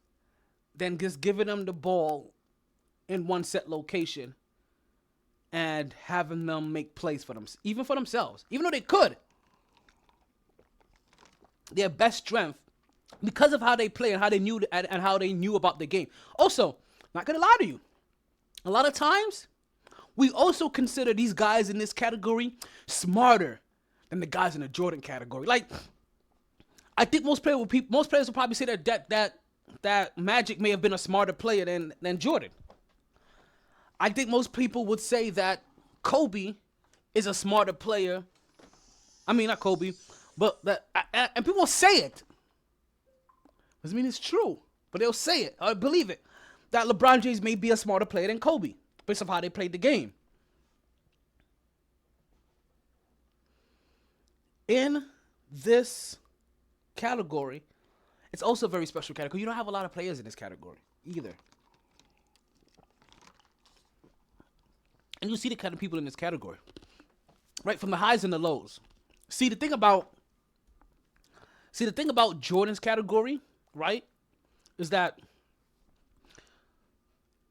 than just giving them the ball in one set location and having them make plays for them, even for themselves, even though they could. Their best strength, because of how they play and how they knew about the game. Also, not gonna lie to you, a lot of times we also consider these guys in this category smarter than the guys in the Jordan category. Like, I think most players will probably say that Magic may have been a smarter player than Jordan. I think most people would say that Kobe is a smarter player. I mean, not Kobe, but and people say it. Doesn't mean it's true, but they'll say it. I believe it. That LeBron James may be a smarter player than Kobe, based on how they played the game. In this category, it's also a very special category. You don't have a lot of players in this category either. And you see the kind of people in this category, right? From the highs and the lows. See, the thing about Jordan's category, right, is that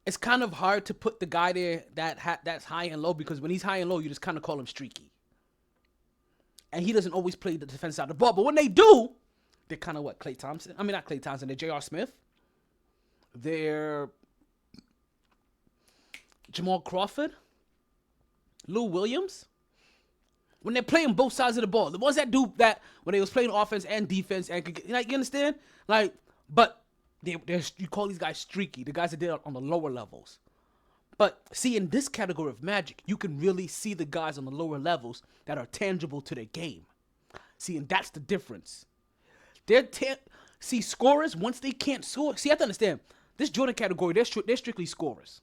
it's kind of hard to put the guy there that's high and low, because when he's high and low, you just kind of call him streaky. And he doesn't always play the defense side of the ball. But when they do, they're kind of what? Klay Thompson? I mean, not Klay Thompson. They're J.R. Smith. They're Jamal Crawford. Lou Williams. When they're playing both sides of the ball. The ones that do that when they was playing offense and defense. And, like, you understand? Like, but you call these guys streaky. The guys that did it on the lower levels. But see, in this category of Magic, you can really see the guys on the lower levels that are tangible to their game. See, and that's the difference. See, scorers, once they can't score. See, you have to understand. This Jordan category, they're strictly scorers.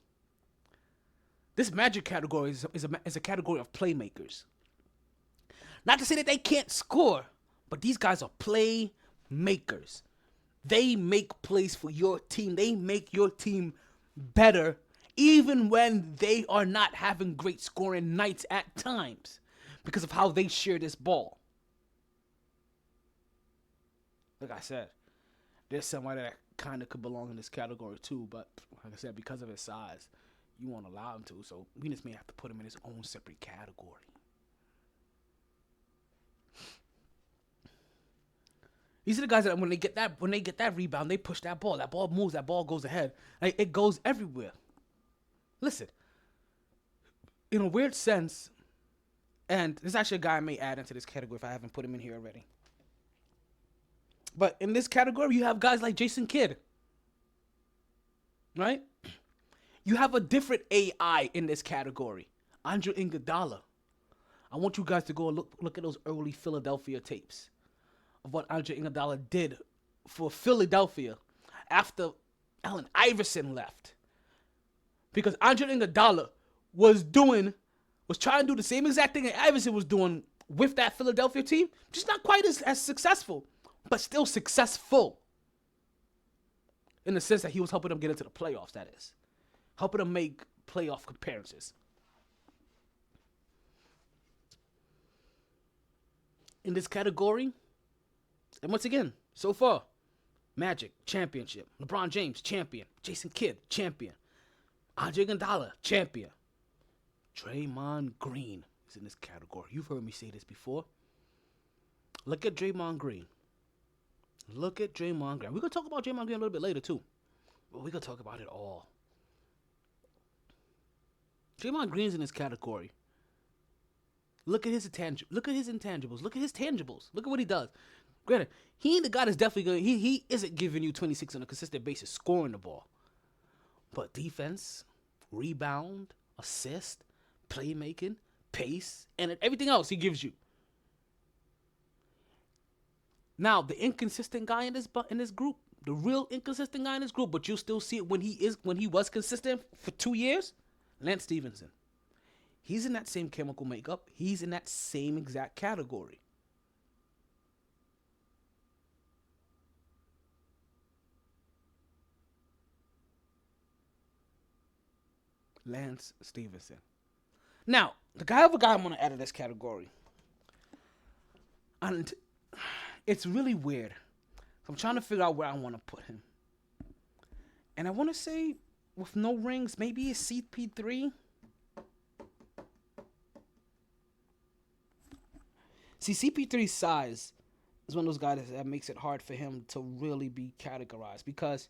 This Magic category is a category of playmakers. Not to say that they can't score, but these guys are playmakers. They make plays for your team. They make your team better, even when they are not having great scoring nights at times, because of how they share this ball. Like I said, there's somebody that kind of could belong in this category too, but like I said, because of his size, you won't allow him to, so we just may have to put him in his own separate category. These are the guys that when they get that rebound, they push that ball. That ball moves. That ball goes ahead. Like, it goes everywhere. Listen, in a weird sense, and there's actually a guy I may add into this category if I haven't put him in here already. But in this category, you have guys like Jason Kidd, right? You have a different AI in this category, Andre Iguodala. I want you guys to go and look at those early Philadelphia tapes of what Andre Iguodala did for Philadelphia after Allen Iverson left. Because Andre Iguodala was trying to do the same exact thing that Iverson was doing with that Philadelphia team, just not quite as successful, but still successful. In the sense that he was helping them get into the playoffs, that is. Helping them make playoff appearances. In this category, and once again, so far, Magic, championship. LeBron James, champion. Jason Kidd, champion. Andre Iguodala, champion. Draymond Green is in this category. You've heard me say this before. Look at Draymond Green. Look at Draymond Green. We're going to talk about Draymond Green a little bit later, too. But we're going to talk about it all. Draymond Green's in this category. Look at his intangibles. Look at his tangibles. Look at what he does. Granted, he ain't the guy that's definitely good. He isn't giving you 26 on a consistent basis scoring the ball. But defense, rebound, assist, playmaking, pace, and everything else he gives you. Now, the inconsistent guy in this group, the real inconsistent guy in this group, but you'll still see it when he was consistent for 2 years, Lance Stevenson. He's in that same chemical makeup. He's in that same exact category. Lance Stevenson. Now, the other guy I'm going to add to this category. And it's really weird. I'm trying to figure out where I want to put him. And I want to say, with no rings, maybe it's CP3. See, CP3's size is one of those guys that makes it hard for him to really be categorized. Because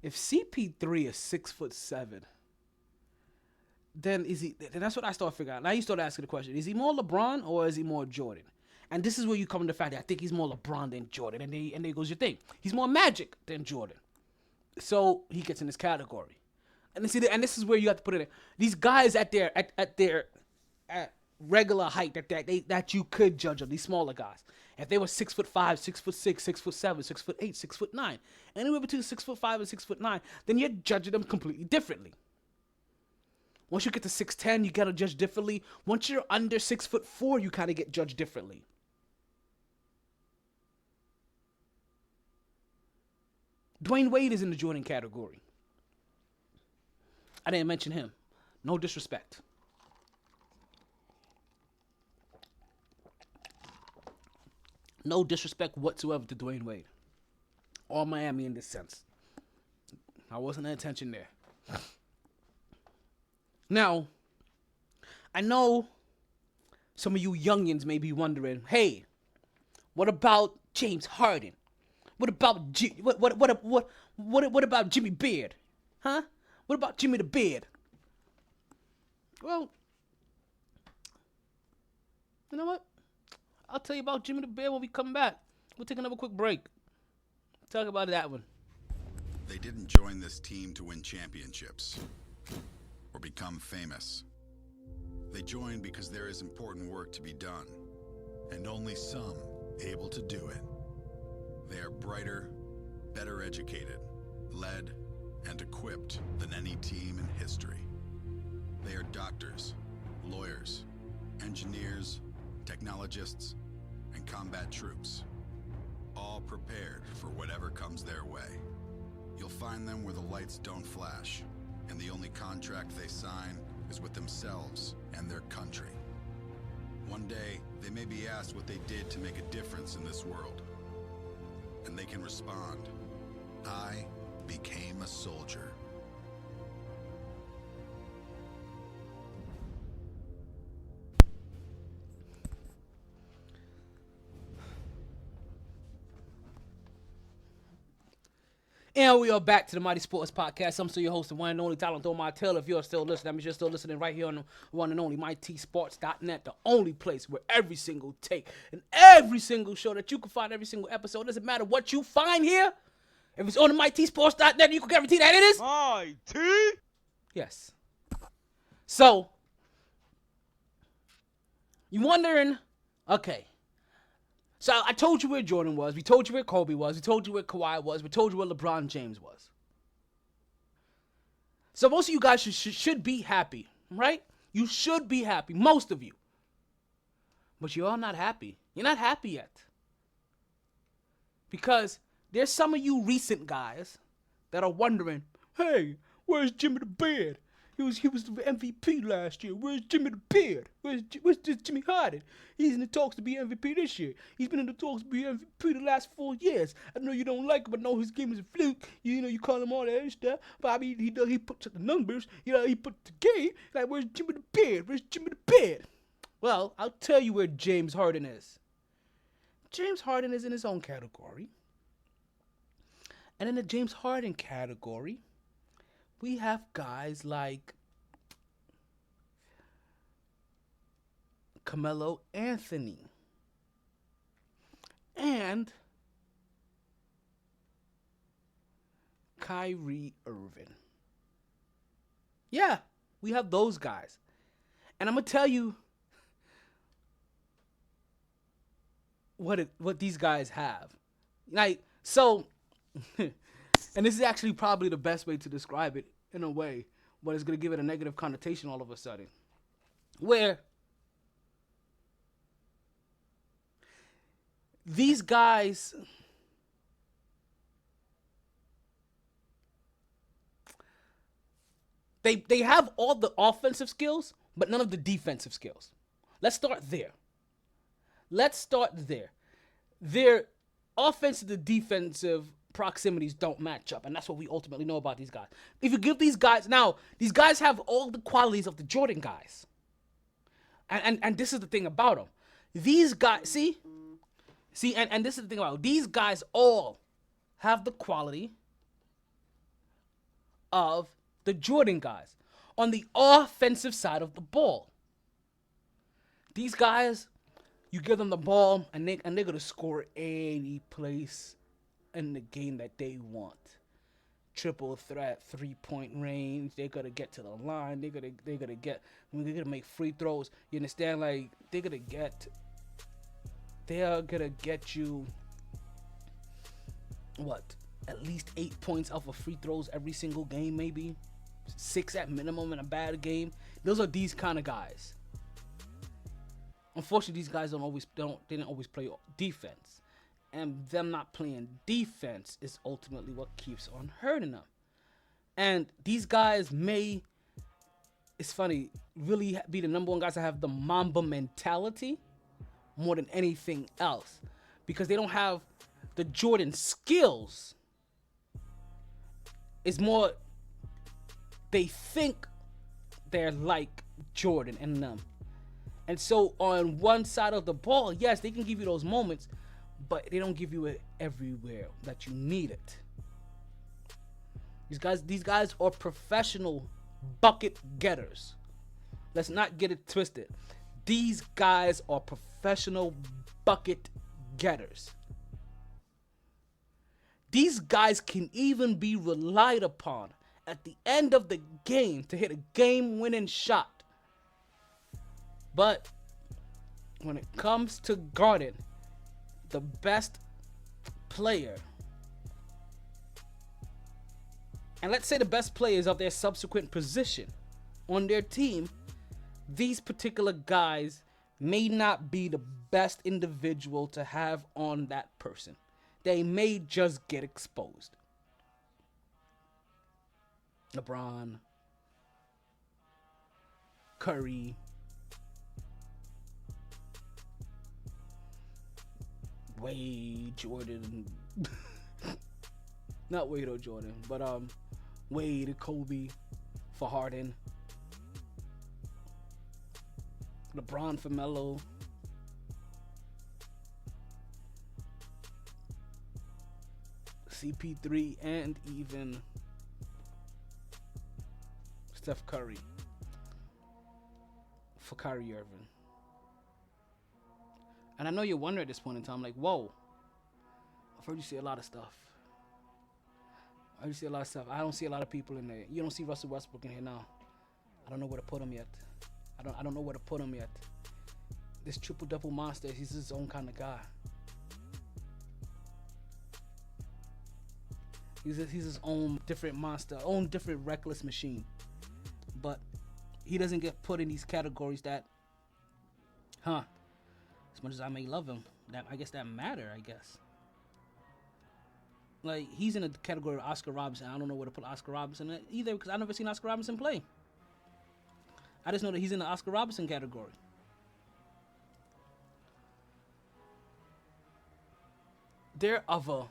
if CP3 is 6'7", then that's what I start figuring out. Now you start asking the question, is he more LeBron or is he more Jordan? And this is where you come to the fact that I think he's more LeBron than Jordan. And there goes your thing. He's more Magic than Jordan. So he gets in this category. And this is where you have to put it in. These guys at their regular height that you could judge them, these smaller guys. If they were 6'5", 6'6", 6'7", 6'8", 6'9", anywhere between 6'5" and 6'9", then you're judging them completely differently. Once you get to 6'10", you gotta judge differently. Once you're under 6'4", you kind of get judged differently. Dwayne Wade is in the Jordan category. I didn't mention him. No disrespect. No disrespect whatsoever to Dwayne Wade. Or Miami in this sense. I wasn't paying attention there. Now, I know some of you youngins may be wondering, hey, what about James Harden? What about what about Jimmy Beard? Huh? What about Jimmy the Beard? Well, you know what? I'll tell you about Jimmy the Beard when we come back. We'll take another quick break. Talk about that one. They didn't join this team to win championships or become famous. They joined because there is important work to be done, and only some able to do it. They are brighter, better educated, led, and equipped than any team in history. They are doctors, lawyers, engineers, technologists, and combat troops, all prepared for whatever comes their way. You'll find them where the lights don't flash, and the only contract they sign is with themselves and their country. One day, they may be asked what they did to make a difference in this world. And they can respond, I became a soldier. And we are back to the MyT Sports Podcast. I'm still your host, the one and only Talent Taylor. If you're still listening, that means you're still listening right here on the one and only MyTSports.net, the only place where every single take and every single show that you can find, every single episode, doesn't matter what you find here. If it's on the MyTSports.net, you can guarantee that it is MyT. Yes. So, you wondering, okay. So I told you where Jordan was. We told you where Kobe was. We told you where Kawhi was. We told you where LeBron James was. So most of you guys should be happy, right? You should be happy, most of you. But you're all not happy. You're not happy yet. Because there's some of you recent guys that are wondering, hey, where's Jimmy the Beard? He was the MVP last year. Where's Jimmy the Beard? Where's Jimmy Harden? He's in the talks to be MVP this year. He's been in the talks to be MVP the last 4 years. I know you don't like him, but I know his game is a fluke. You know, you call him all that other stuff. But I mean, he puts up the numbers. You know, he put the game. Like, where's Jimmy the Beard? Where's Jimmy the Beard? Well, I'll tell you where James Harden is. James Harden is in his own category. And in the James Harden category, we have guys like Carmelo Anthony and Kyrie Irving. Yeah, we have those guys. And I'm going to tell you what these guys have. Like, so, and this is actually probably the best way to describe it in a way, but it's going to give it a negative connotation all of a sudden. Where these guys, they have all the offensive skills, but none of the defensive skills. Let's start there. Their offensive to defensive proximities don't match up, and that's what we ultimately know about these guys. If you give these guys, now, these guys have all the qualities of the Jordan guys. And this is the thing about them. These guys, see, and this is the thing about them. These guys all have the quality of the Jordan guys on the offensive side of the ball. These guys, you give them the ball, and they're going to score any place in the game that they want. Triple threat, 3-point range. They're going to get to the line. They're going to make free throws. You understand? Like, they are going to get you, what, at least 8 points off of free throws every single game, maybe 6 at minimum in a bad game. Those are these kind of guys. Unfortunately, these guys didn't always play defense, and them not playing defense is ultimately what keeps on hurting them. And these guys may, it's funny, really be the number one guys that have the Mamba mentality more than anything else, because they don't have the Jordan skills. It's more, they think they're like Jordan and them. And so on one side of the ball, yes, they can give you those moments, but they don't give you it everywhere that you need it. These guys are professional bucket getters. Let's not get it twisted. These guys are professional bucket getters. These guys can even be relied upon at the end of the game to hit a game-winning shot. But when it comes to guarding the best player, and let's say the best players of their subsequent position on their team, these particular guys may not be the best individual to have on that person. They may just get exposed. LeBron, Curry, Wade, Jordan, not Wade or Jordan, but Wade, Kobe, for Harden, LeBron for Melo, CP3, and even Steph Curry for Kyrie Irving. And I know you're wondering at this point in time, like, whoa, I've heard you say a lot of stuff. I don't see a lot of people in there. You don't see Russell Westbrook in here now. I don't know where to put him yet. I don't know where to put him yet. This triple-double monster, he's his own kind of guy. He's his own different monster, own different reckless machine. But he doesn't get put in these categories that, as much as I may love him, I guess that matter, I guess. Like, he's in a category of Oscar Robertson. I don't know where to put Oscar Robertson in either, because I've never seen Oscar Robertson play. I just know that he's in the Oscar Robertson category. There are other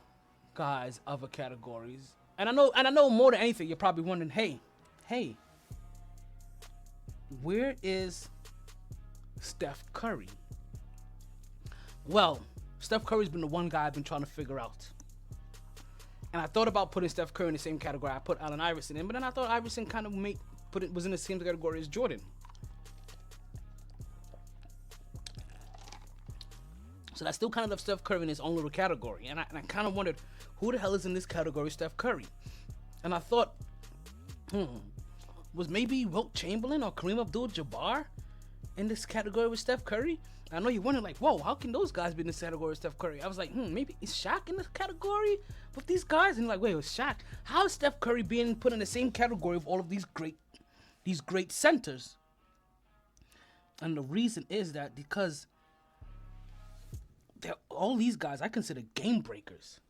guys, other categories. And I know more than anything, you're probably wondering, hey, where is Steph Curry? Well, Steph Curry's been the one guy I've been trying to figure out. And I thought about putting Steph Curry in the same category I put Allen Iverson in, but then I thought Iverson kind of was in the same category as Jordan. So that still kind of left Steph Curry in his own little category. And I kind of wondered, who the hell is in this category, Steph Curry? And I thought, was maybe Wilt Chamberlain or Kareem Abdul-Jabbar in this category with Steph Curry. I know you're wondering, like, whoa, how can those guys be in this category with Steph Curry? I was like, maybe is Shaq in this category with these guys? And like, wait, was Shaq? How is Steph Curry being put in the same category of all of these great centers? And the reason is that because all these guys I consider game breakers.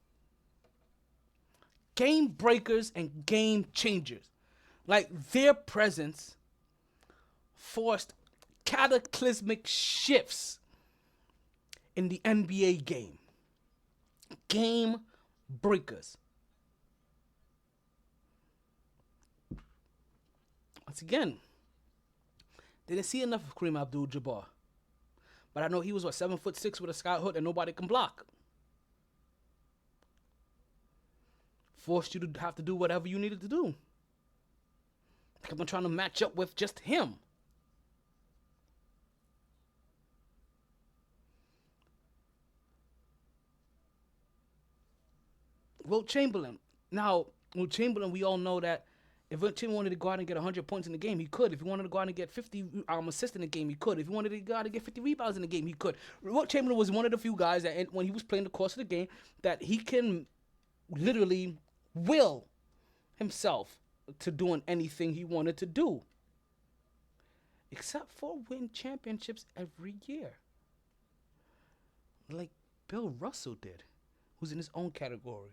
Game breakers and game changers. Like, their presence forced cataclysmic shifts in the NBA game. Game breakers. Once again, didn't see enough of Kareem Abdul-Jabbar. But I know he was, 7'6" with a sky hook and nobody can block. Forced you to have to do whatever you needed to do. Kept on trying to match up with just him. Wilt Chamberlain. Now, Wilt Chamberlain, we all know that if Wilt Chamberlain wanted to go out and get 100 points in the game, he could. If he wanted to go out and get 50 assists in the game, he could. If he wanted to go out and get 50 rebounds in the game, he could. Wilt Chamberlain was one of the few guys that, when he was playing the course of the game, that he can literally will himself to doing anything he wanted to do. Except for win championships every year. Like Bill Russell did, who's in his own category.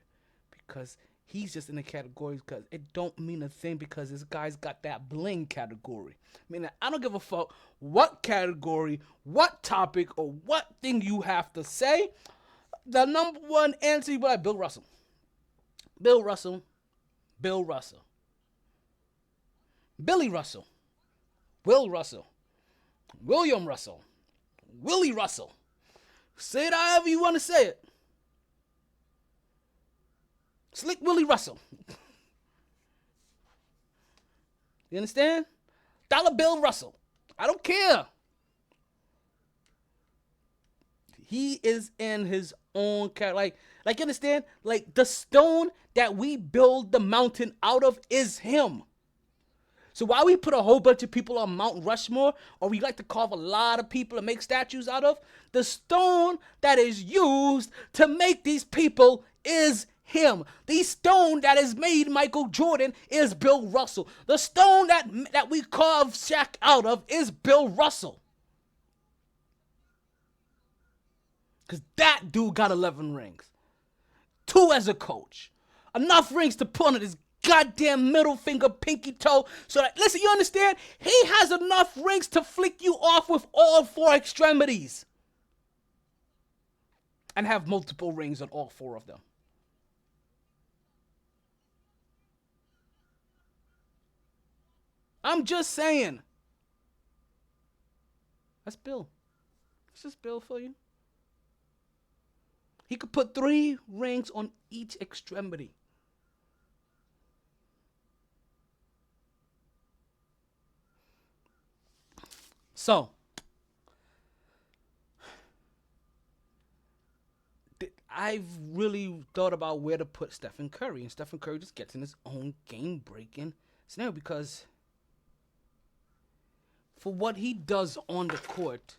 Because he's just in the category because it don't mean a thing because this guy's got that bling category. I mean, I don't give a fuck what category, what topic, or what thing you have to say. The number one answer you like Bill Russell. Bill Russell. Bill Russell. Billy Russell. Will Russell. William Russell. Willie Russell. Say it however you want to say it. Slick Willie Russell. You understand? Dollar Bill Russell. I don't care. He is in his own character. Like you understand? Like the stone that we build the mountain out of is him. So while we put a whole bunch of people on Mount Rushmore, or we like to carve a lot of people and make statues out of, the stone that is used to make these people is him. The stone that has made Michael Jordan is Bill Russell. The stone that we carve Shaq out of is Bill Russell. Because that dude got 11 rings. 2 as a coach. Enough rings to put on his goddamn middle finger, pinky toe. So that, listen, you understand? He has enough rings to flick you off with all 4 extremities. And have multiple rings on all 4 of them. I'm just saying. That's Bill. That's just Bill for you. He could put 3 rings on each extremity. So, I've really thought about where to put Stephen Curry. And Stephen Curry just gets in his own game-breaking scenario because for what he does on the court,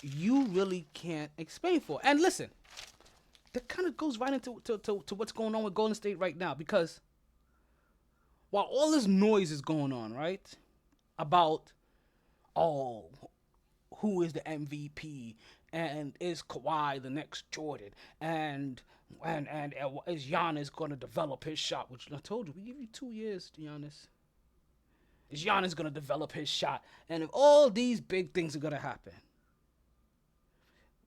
you really can't explain for. And listen, that kind of goes right into to what's going on with Golden State right now. Because while all this noise is going on, right, about, oh, who is the MVP, and is Kawhi the next Jordan, and is Giannis going to develop his shot, which I told you, we give you 2 years, Giannis. Is Giannis going to develop his shot? And if all these big things are going to happen,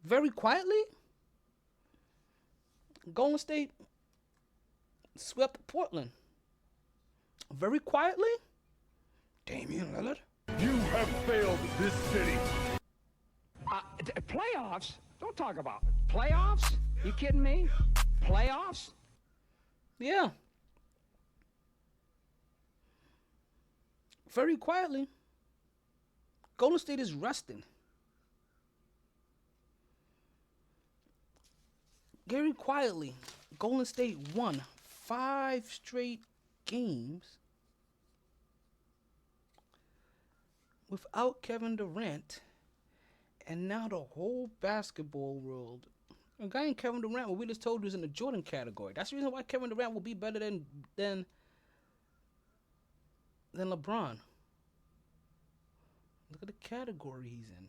very quietly, Golden State swept Portland. Very quietly, Damian Lillard. You have failed this city. Playoffs? Don't talk about it. Playoffs? You kidding me? Playoffs? Yeah. Very quietly, Golden State is resting. Very quietly, Golden State won 5 straight games without Kevin Durant, and now the whole basketball world, a guy in Kevin Durant, what we just told you, is in the Jordan category. That's the reason why Kevin Durant will be better than LeBron. Look at the category he's in.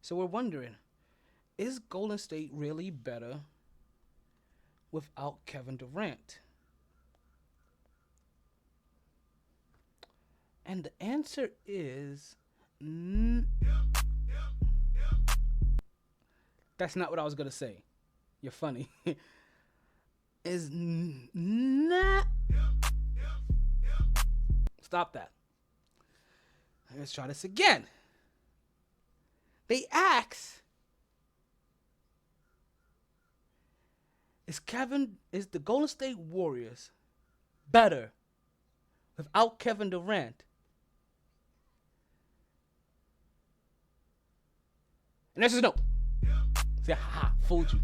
So we're wondering, is Golden State really better without Kevin Durant? And the answer is that's not what I was going to say. You're funny. Is not. Stop that. Let's try this again. They ask, is the Golden State Warriors better without Kevin Durant? And that's just no. Say, ha, fooled you.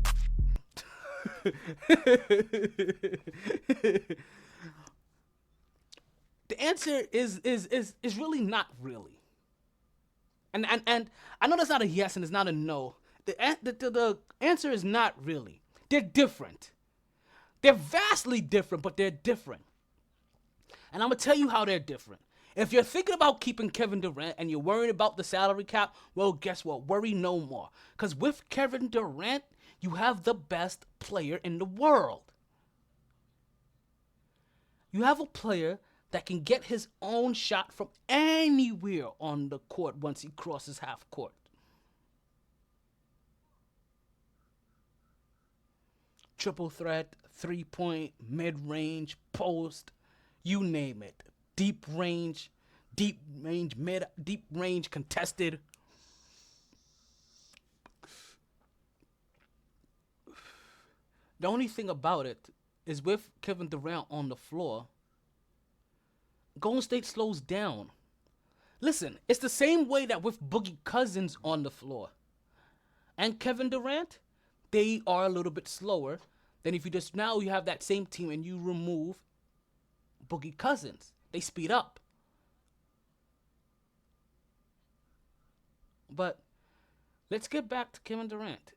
The answer is really not really. And I know that's not a yes and it's not a no. The answer is not really. They're different. They're vastly different, but they're different. And I'm going to tell you how they're different. If you're thinking about keeping Kevin Durant and you're worried about the salary cap, well, guess what? Worry no more. Because with Kevin Durant, you have the best player in the world. You have a player that can get his own shot from anywhere on the court once he crosses half court. Triple threat, 3-point, mid-range, post, you name it. Deep range, contested. The only thing about it is with Kevin Durant on the floor, Golden State slows down. Listen, it's the same way that with Boogie Cousins on the floor and Kevin Durant, they are a little bit slower than if you have that same team and you remove Boogie Cousins. They speed up. But let's get back to Kevin Durant.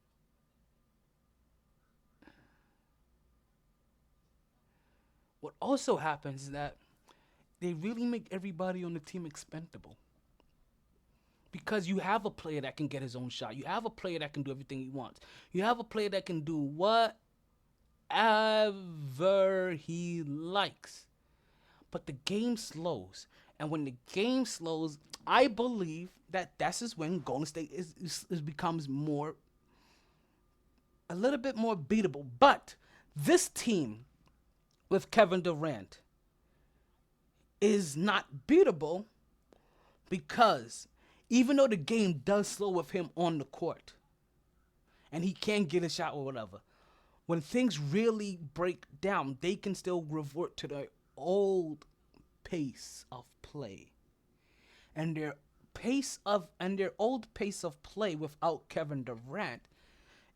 What also happens is that they really make everybody on the team expendable. Because you have a player that can get his own shot. You have a player that can do everything he wants. You have a player that can do whatever he likes. But the game slows. And when the game slows, I believe that this is when Golden State becomes a little bit more beatable. But this team with Kevin Durant is not beatable because even though the game does slow with him on the court and he can get a shot or whatever, when things really break down, they can still revert to their old pace of play. And their old pace of play without Kevin Durant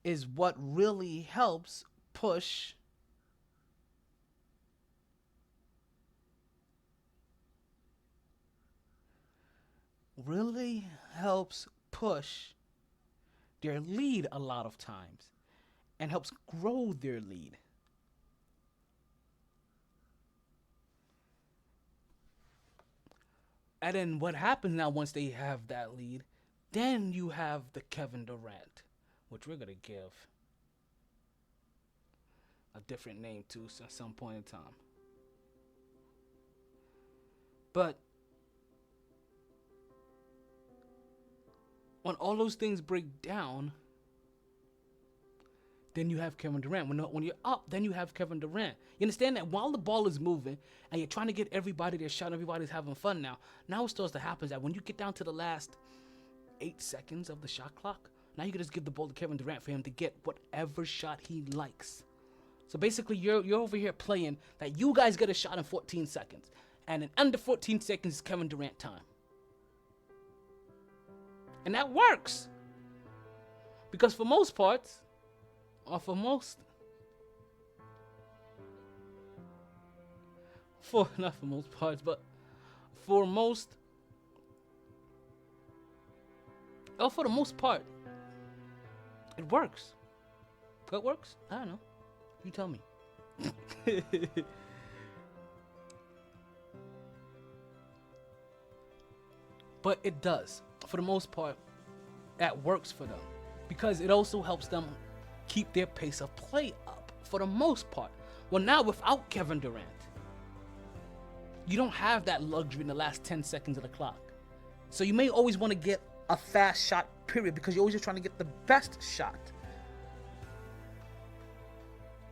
is what really helps push their lead a lot of times and helps grow their lead. And then what happens now once they have that lead, then you have the Kevin Durant, which we're going to give a different name to at some point in time. But when all those things break down, then you have Kevin Durant. When you're up, then you have Kevin Durant. You understand that while the ball is moving and you're trying to get everybody their shot, everybody's having fun now. Now what starts to happen is that when you get down to the last 8 seconds of the shot clock, now you can just give the ball to Kevin Durant for him to get whatever shot he likes. So basically, you're over here playing that you guys get a shot in 14 seconds. And in under 14 seconds is Kevin Durant time. And that works. Because for most parts, or for most not for most parts, but for most, for the most part, it works. It works? I don't know. You tell me. But it does. For the most part, that works for them. Because it also helps them keep their pace of play up. For the most part. Well, now without Kevin Durant, you don't have that luxury in the last 10 seconds of the clock. So you may always want to get a fast shot, period, because you're always just trying to get the best shot.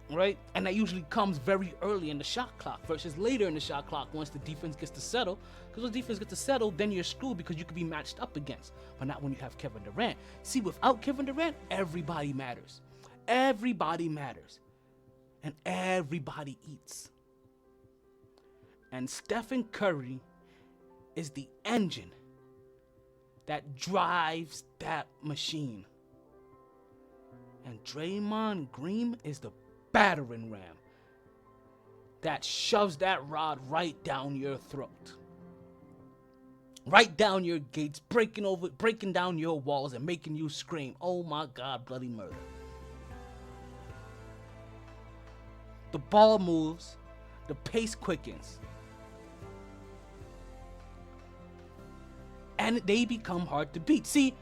Right? And that usually comes very early in the shot clock versus later in the shot clock once the defense gets to settle. Because when the defense gets to settle, then you're screwed because you could be matched up against. But not when you have Kevin Durant. See, without Kevin Durant, everybody matters. Everybody matters. And everybody eats. And Stephen Curry is the engine that drives that machine. And Draymond Green is the battering ram that shoves that rod right down your throat, right down your gates, breaking down your walls and making you scream, "Oh my God, bloody murder." The ball moves, the pace quickens, and they become hard to beat. See,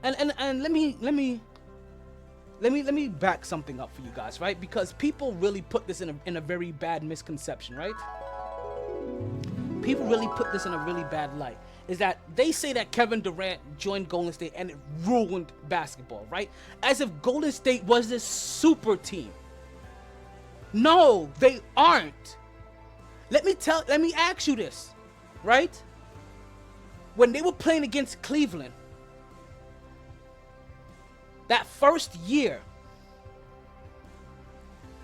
and let me back something up for you guys, right? Because people really put this in a very bad misconception, right? People really put this in a really bad light. Is that they say that Kevin Durant joined Golden State and it ruined basketball, right? As if Golden State was this super team. No, they aren't. Let me ask you this, right? When they were playing against Cleveland, that first year,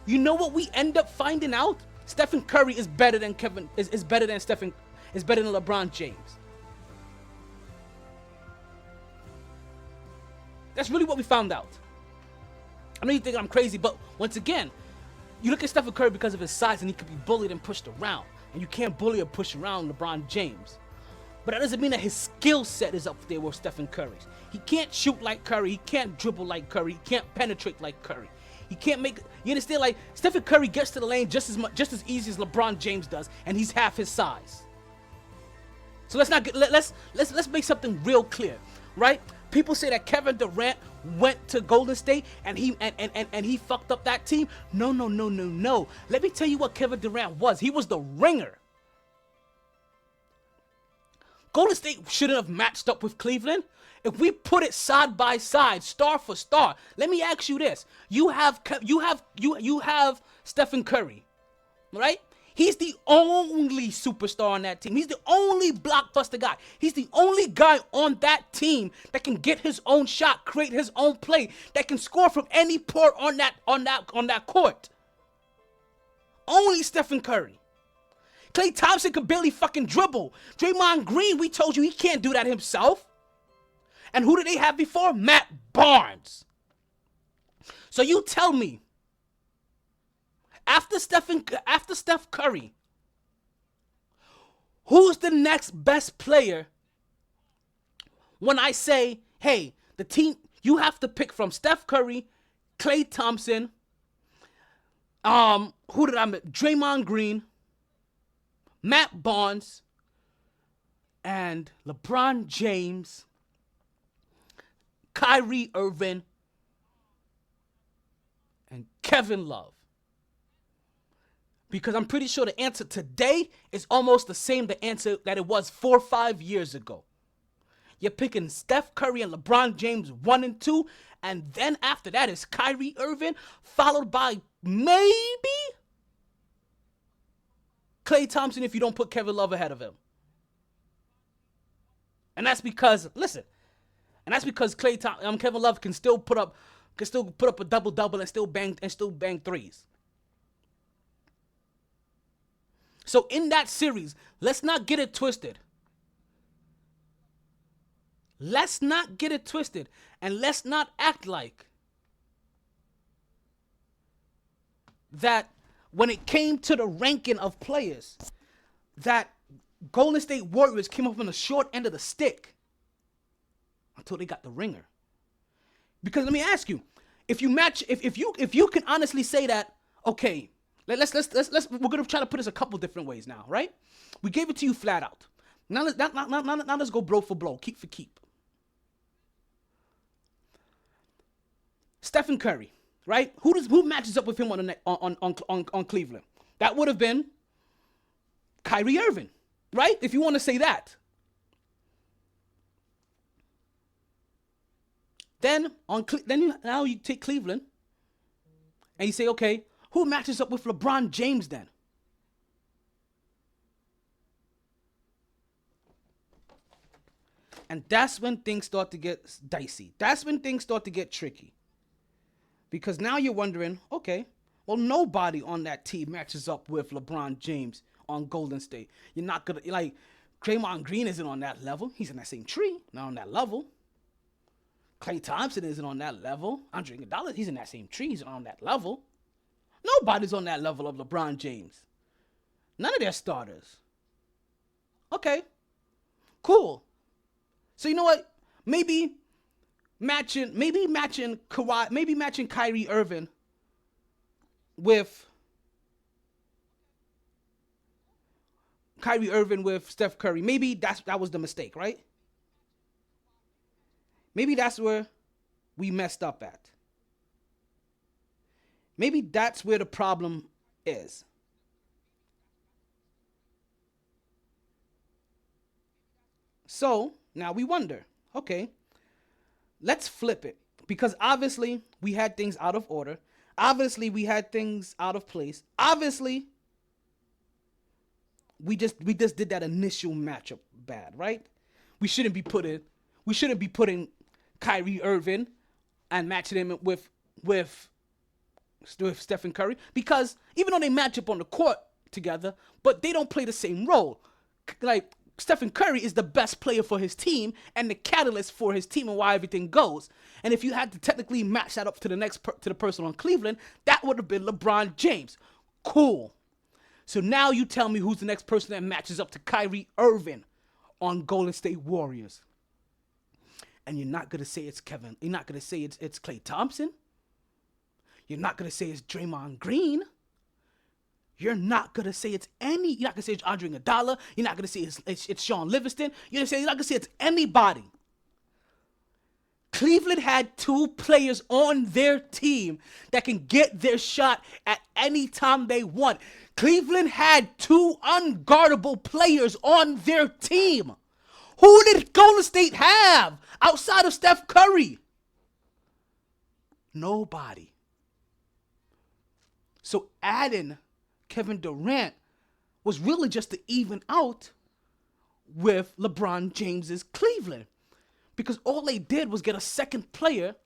you know what we end up finding out? Stephen Curry is better than LeBron James. That's really what we found out. I know you think I'm crazy, but once again, you look at Stephen Curry because of his size and he could be bullied and pushed around. And you can't bully or push around LeBron James. But that doesn't mean that his skill set is up there with Stephen Curry's. He can't shoot like Curry. He can't dribble like Curry. He can't penetrate like Curry. He can't make. You understand? Like Stephen Curry gets to the lane just as easy as LeBron James does, and he's half his size. So let's make something real clear, right? People say that Kevin Durant went to Golden State and he fucked up that team. No. Let me tell you what Kevin Durant was. He was the ringer. Golden State shouldn't have matched up with Cleveland. If we put it side by side, star for star, let me ask you this: you have Stephen Curry, right? He's the only superstar on that team. He's the only blockbuster guy. He's the only guy on that team that can get his own shot, create his own play, that can score from any port on that court. Only Stephen Curry. Klay Thompson could barely fucking dribble. Draymond Green, we told you he can't do that himself. And who did they have before? Matt Barnes. So you tell me, after Steph Curry, who's the next best player when I say, hey, the team, you have to pick from Steph Curry, Klay Thompson, Draymond Green, Matt Barnes, and LeBron James, Kyrie Irving, and Kevin Love. Because I'm pretty sure the answer today is almost the same the answer that it was 4 or 5 years ago. You're picking Steph Curry and LeBron James 1 and 2, and then after that is Kyrie Irving, followed by maybe Klay Thompson if you don't put Kevin Love ahead of him. And that's because, listen, Kevin Love can still put up a double-double and still bang threes. So in that series, let's not get it twisted. And let's not act like that when it came to the ranking of players, that Golden State Warriors came up on the short end of the stick until they got the ringer. Because let me ask you, if you can honestly say that, okay, let's we're gonna try to put this a couple different ways now, right? We gave it to you flat out. Now let's go blow for blow, keep for keep. Stephen Curry, right? Who matches up with him on Cleveland? That would have been Kyrie Irving, right? If you want to say that. Then now you take Cleveland and you say, okay, who matches up with LeBron James then? And that's when things start to get dicey. That's when things start to get tricky. Because now you're wondering, okay, well, nobody on that team matches up with LeBron James on Golden State. You're not going to, like, Draymond Green isn't on that level. He's in that same tree, not on that level. Klay Thompson isn't on that level. Andre Iguodala, he's in that same tree. He's on that level. Nobody's on that level of LeBron James. None of their starters. Okay, cool. So you know what? Maybe matching Kawhi, maybe matching Kyrie Irving with Steph Curry. Maybe that was the mistake, right? Maybe that's where we messed up at. Maybe that's where the problem is. So now we wonder, okay, let's flip it. Because obviously we had things out of order. Obviously we had things out of place. Obviously we just did that initial matchup bad, right? We shouldn't be putting Kyrie Irving and matching him with Stephen Curry, because even though they match up on the court together, but they don't play the same role. Like, Stephen Curry is the best player for his team and the catalyst for his team and why everything goes. And if you had to technically match that up to the person on Cleveland, that would have been LeBron James. Cool. So now you tell me who's the next person that matches up to Kyrie Irving on Golden State Warriors. And you're not gonna say it's Kevin. You're not gonna say it's Klay Thompson. You're not gonna say it's Draymond Green. You're not gonna say it's You're not gonna say it's Andre Iguodala. You're not gonna say it's Sean Livingston. You're not gonna say it's anybody. Cleveland had two players on their team that can get their shot at any time they want. Cleveland had two unguardable players on their team. Who did Golden State have outside of Steph Curry? Nobody. So adding Kevin Durant was really just to even out with LeBron James's Cleveland. Because all they did was get a second player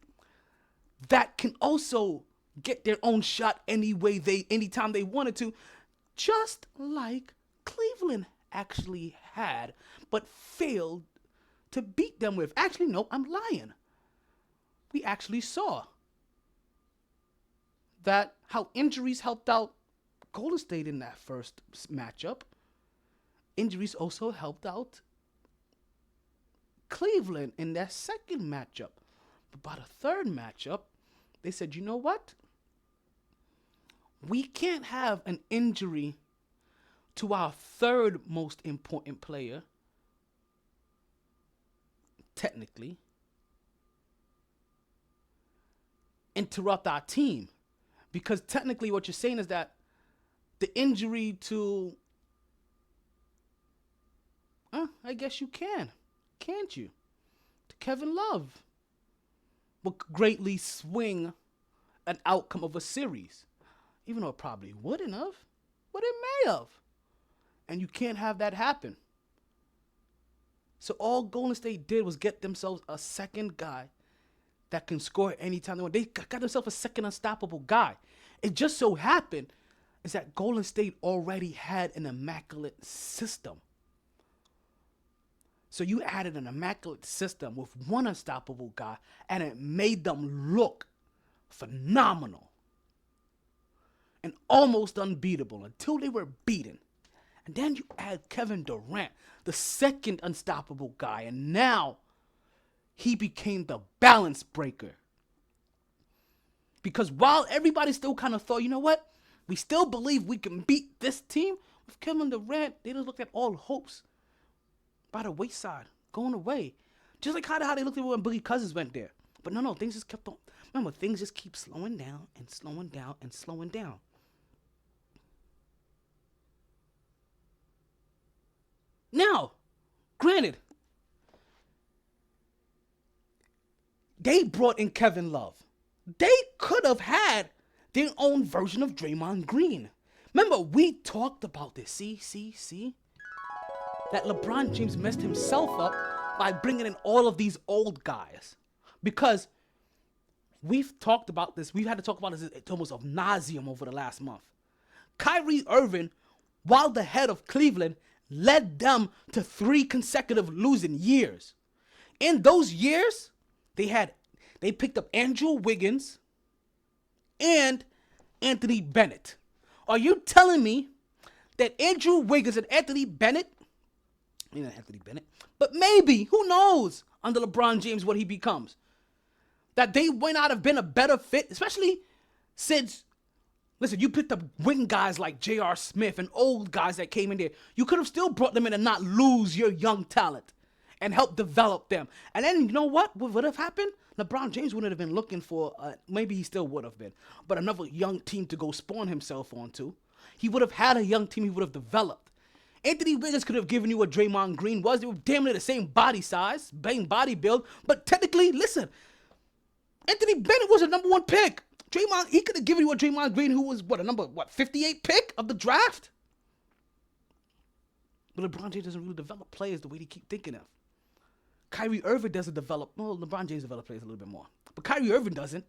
that can also get their own shot anytime they wanted to, just like Cleveland actually had, but failed to beat them with. Actually, no, I'm lying. We actually saw that how injuries helped out Golden State in that first matchup. Injuries also helped out Cleveland in that second matchup. But by the third matchup, they said, you know what? We can't have an injury to our third most important player, technically, interrupt our team. Because technically what you're saying is that the injury to, I guess you can, can't you? To Kevin Love will greatly swing an outcome of a series. Even though it probably wouldn't have, but it may have. And you can't have that happen. So all Golden State did was get themselves a second guy that can score anytime they want. They got themselves a second unstoppable guy. It just so happened is that Golden State already had an immaculate system. So you added an immaculate system with one unstoppable guy, and it made them look phenomenal and almost unbeatable until they were beaten. And then you add Kevin Durant, the second unstoppable guy, and now he became the balance breaker. Because while everybody still kind of thought, you know what, we still believe we can beat this team, with Kevin Durant, they just looked at all hopes by the wayside, going away. Just like how they looked at when Boogie Cousins went there. But no, things just kept on. Remember, things just keep slowing down and slowing down and slowing down. Now, granted, they brought in Kevin Love. They could have had their own version of Draymond Green. Remember, we talked about this. See? That LeBron James messed himself up by bringing in all of these old guys. Because we've talked about this. We've had to talk about this at almost of nauseum over the last month. Kyrie Irving, while the head of Cleveland, led them to 3 consecutive losing years. In those years, they picked up Andrew Wiggins and Anthony Bennett. Are you telling me that Andrew Wiggins and Anthony Bennett, but maybe, who knows, under LeBron James what he becomes, that they might not have been a better fit, especially since, listen, you picked up wing guys like J.R. Smith and old guys that came in there. You could have still brought them in and not lose your young talent and help develop them. And then, you know what would have happened? LeBron James wouldn't have been looking for, maybe he still would have been, but another young team to go spawn himself onto. He would have had a young team he would have developed. Anthony Wiggins could have given you what Draymond Green was. They were damn near the same body size, same body build, but technically, listen, Anthony Bennett was a number 1 pick. Draymond, he could have given you a Draymond Green who was, a number 58 pick of the draft? But LeBron James doesn't really develop players the way they keep thinking of. Kyrie Irving doesn't develop. Well, LeBron James develops players a little bit more. But Kyrie Irving doesn't.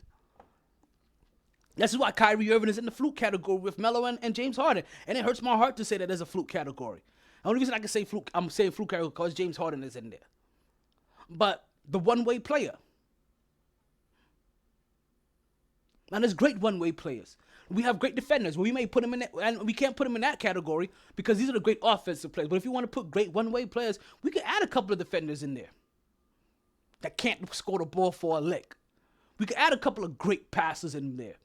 This is why Kyrie Irving is in the fluke category with Melo and James Harden. And it hurts my heart to say that there's a fluke category. The only reason I can say fluke, I'm saying fluke category because James Harden is in there. But the one-way player. And there's great one-way players. We have great defenders. We may put them in that, and we can't put them in that category because these are the great offensive players. But if you want to put great one-way players, we can add a couple of defenders in there that can't score the ball for a lick. We can add a couple of great passers in there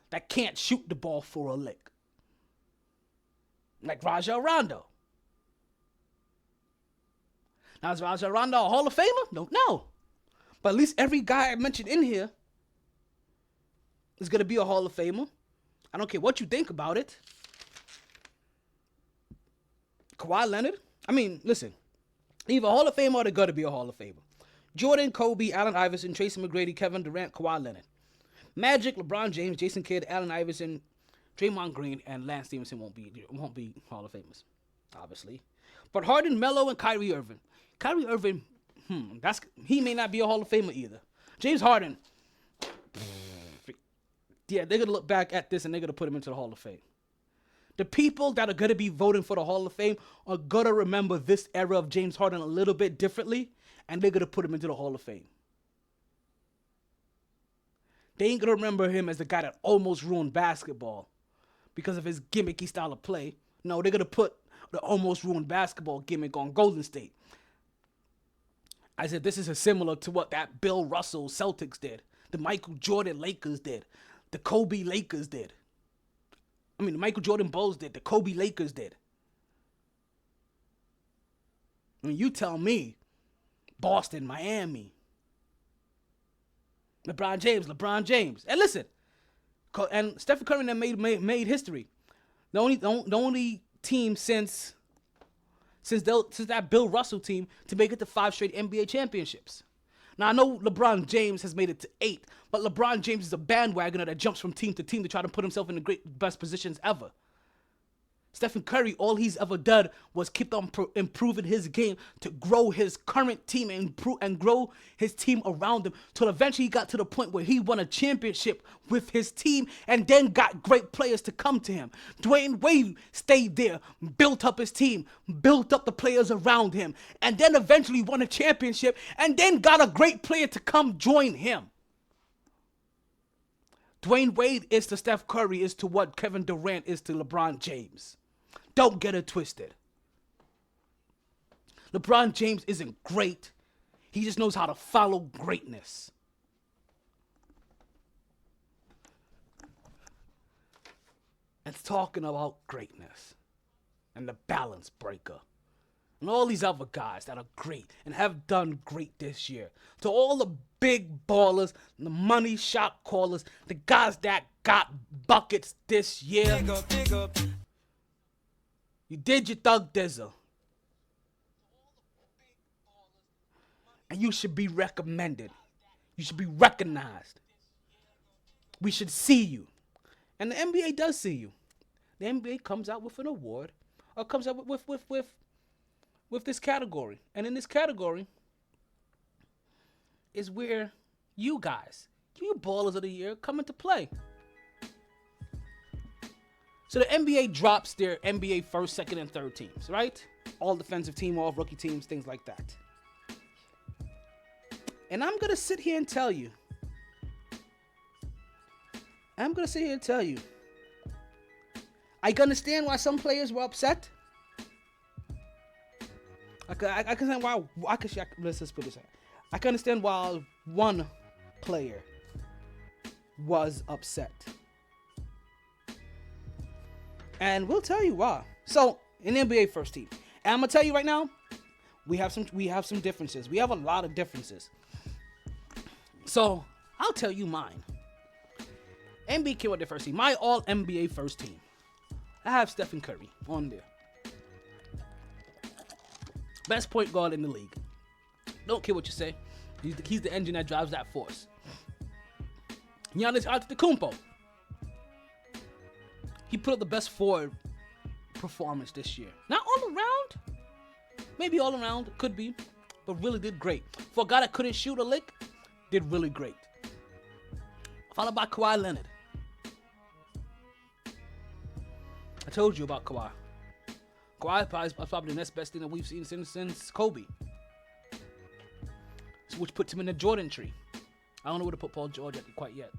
that can't shoot the ball for a lick. Like Rajon Rondo. Now, is Rajon Rondo a Hall of Famer? Don't know. But at least every guy I mentioned in here is going to be a Hall of Famer. I don't care what you think about it. Kawhi Leonard. I mean, listen. Either a Hall of Famer or they're going to be a Hall of Famer. Jordan, Kobe, Allen Iverson, Tracy McGrady, Kevin Durant, Kawhi Leonard. Magic, LeBron James, Jason Kidd, Allen Iverson, Draymond Green, and Lance Stevenson won't be Hall of Famers, obviously. But Harden, Melo, and Kyrie Irving. Kyrie Irving, he may not be a Hall of Famer either. James Harden, yeah, they're going to look back at this and they're going to put him into the Hall of Fame. The people that are going to be voting for the Hall of Fame are going to remember this era of James Harden a little bit differently, and they're going to put him into the Hall of Fame. They ain't going to remember him as the guy that almost ruined basketball because of his gimmicky style of play. No, they're going to put the almost ruined basketball gimmick on Golden State. I said this is similar to what that Bill Russell Celtics did, the Michael Jordan Lakers did, the Kobe Lakers did. I mean, the Michael Jordan Bulls did, the Kobe Lakers did. I mean, you tell me, Boston, Miami, LeBron James. And listen, and Stephen Curry that made history. The only team since that Bill Russell team to make it to 5 straight NBA championships. Now, I know LeBron James has made it to 8, but LeBron James is a bandwagoner that jumps from team to team to try to put himself in the best positions ever. Stephen Curry, all he's ever done was keep on improving his game to grow his current team and grow his team around him till eventually he got to the point where he won a championship with his team and then got great players to come to him. Dwayne Wade stayed there, built up his team, built up the players around him, and then eventually won a championship and then got a great player to come join him. Dwayne Wade is to Steph Curry is to what Kevin Durant is to LeBron James. Don't get it twisted. LeBron James isn't great. He just knows how to follow greatness. And talking about greatness and the balance breaker and all these other guys that are great and have done great this year. To all the big ballers, the money shot callers, the guys that got buckets this year. Big up. You did your Thug Dizzle. And you should be recommended. You should be recognized. We should see you. And the NBA does see you. The NBA comes out with an award or comes out with this category. And in this category is where you guys, you ballers of the year, come into play. So the NBA drops their NBA first, second, and third teams, right? All defensive team, all rookie teams, things like that. And I'm going to sit here and tell you. I can understand why some players were upset. I can understand why. Let's just put this out. I can understand why one player was upset. And we'll tell you why. So, in the NBA first team. And I'm going to tell you right now, we have some differences. We have a lot of differences. So, I'll tell you mine. NBA came with their first team. My all NBA first team. I have Stephen Curry on there. Best point guard in the league. Don't care what you say. He's the engine that drives that force. Giannis Antetokounmpo. He put up the best forward performance this year. Not all around. Maybe all around. Could be. But really did great. For a guy that couldn't shoot a lick, did really great. Followed by Kawhi Leonard. I told you about Kawhi. Kawhi is probably the next best thing that we've seen since Kobe. Which puts him in the Jordan tree. I don't know where to put Paul George at quite yet.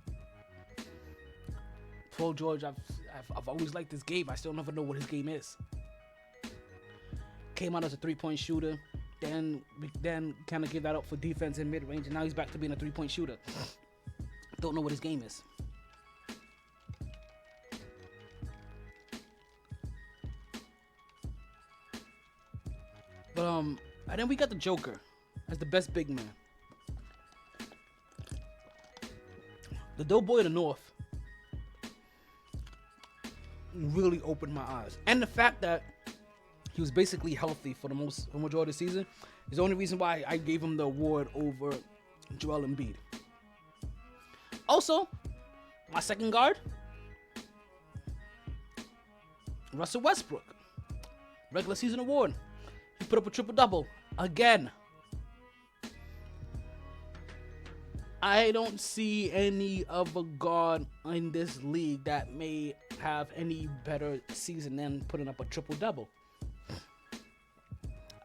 Paul George, I've always liked his game. I still never know what his game is. Came out as a three-point shooter. Then kind of gave that up for defense and mid-range. And now he's back to being a three-point shooter. Don't know what his game is. But and then we got the Joker as the best big man. The dope boy of the North really opened my eyes. And the fact that he was basically healthy for the majority of the season is the only reason why I gave him the award over Joel Embiid. Also, my second guard, Russell Westbrook. Regular season award. He put up a triple-double again. I don't see any other guard in this league that may have any better season than putting up a triple-double.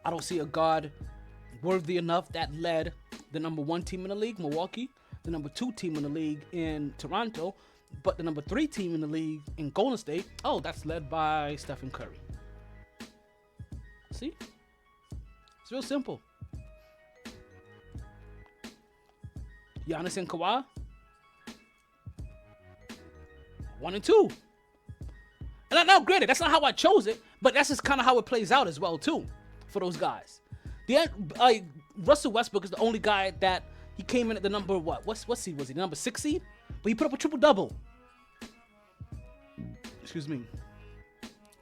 I don't see a guard worthy enough that led the number 1 team in the league, Milwaukee, the number 2 team in the league in Toronto, but the number 3 team in the league in Golden State, that's led by Stephen Curry. See? It's real simple. Giannis and Kawhi, 1 and 2. And now, granted, that's not how I chose it, but that's just kind of how it plays out as well, too, for those guys. Russell Westbrook is the only guy that he came in at the number, what seed was he? The number 6 seed? But he put up a triple-double. Excuse me.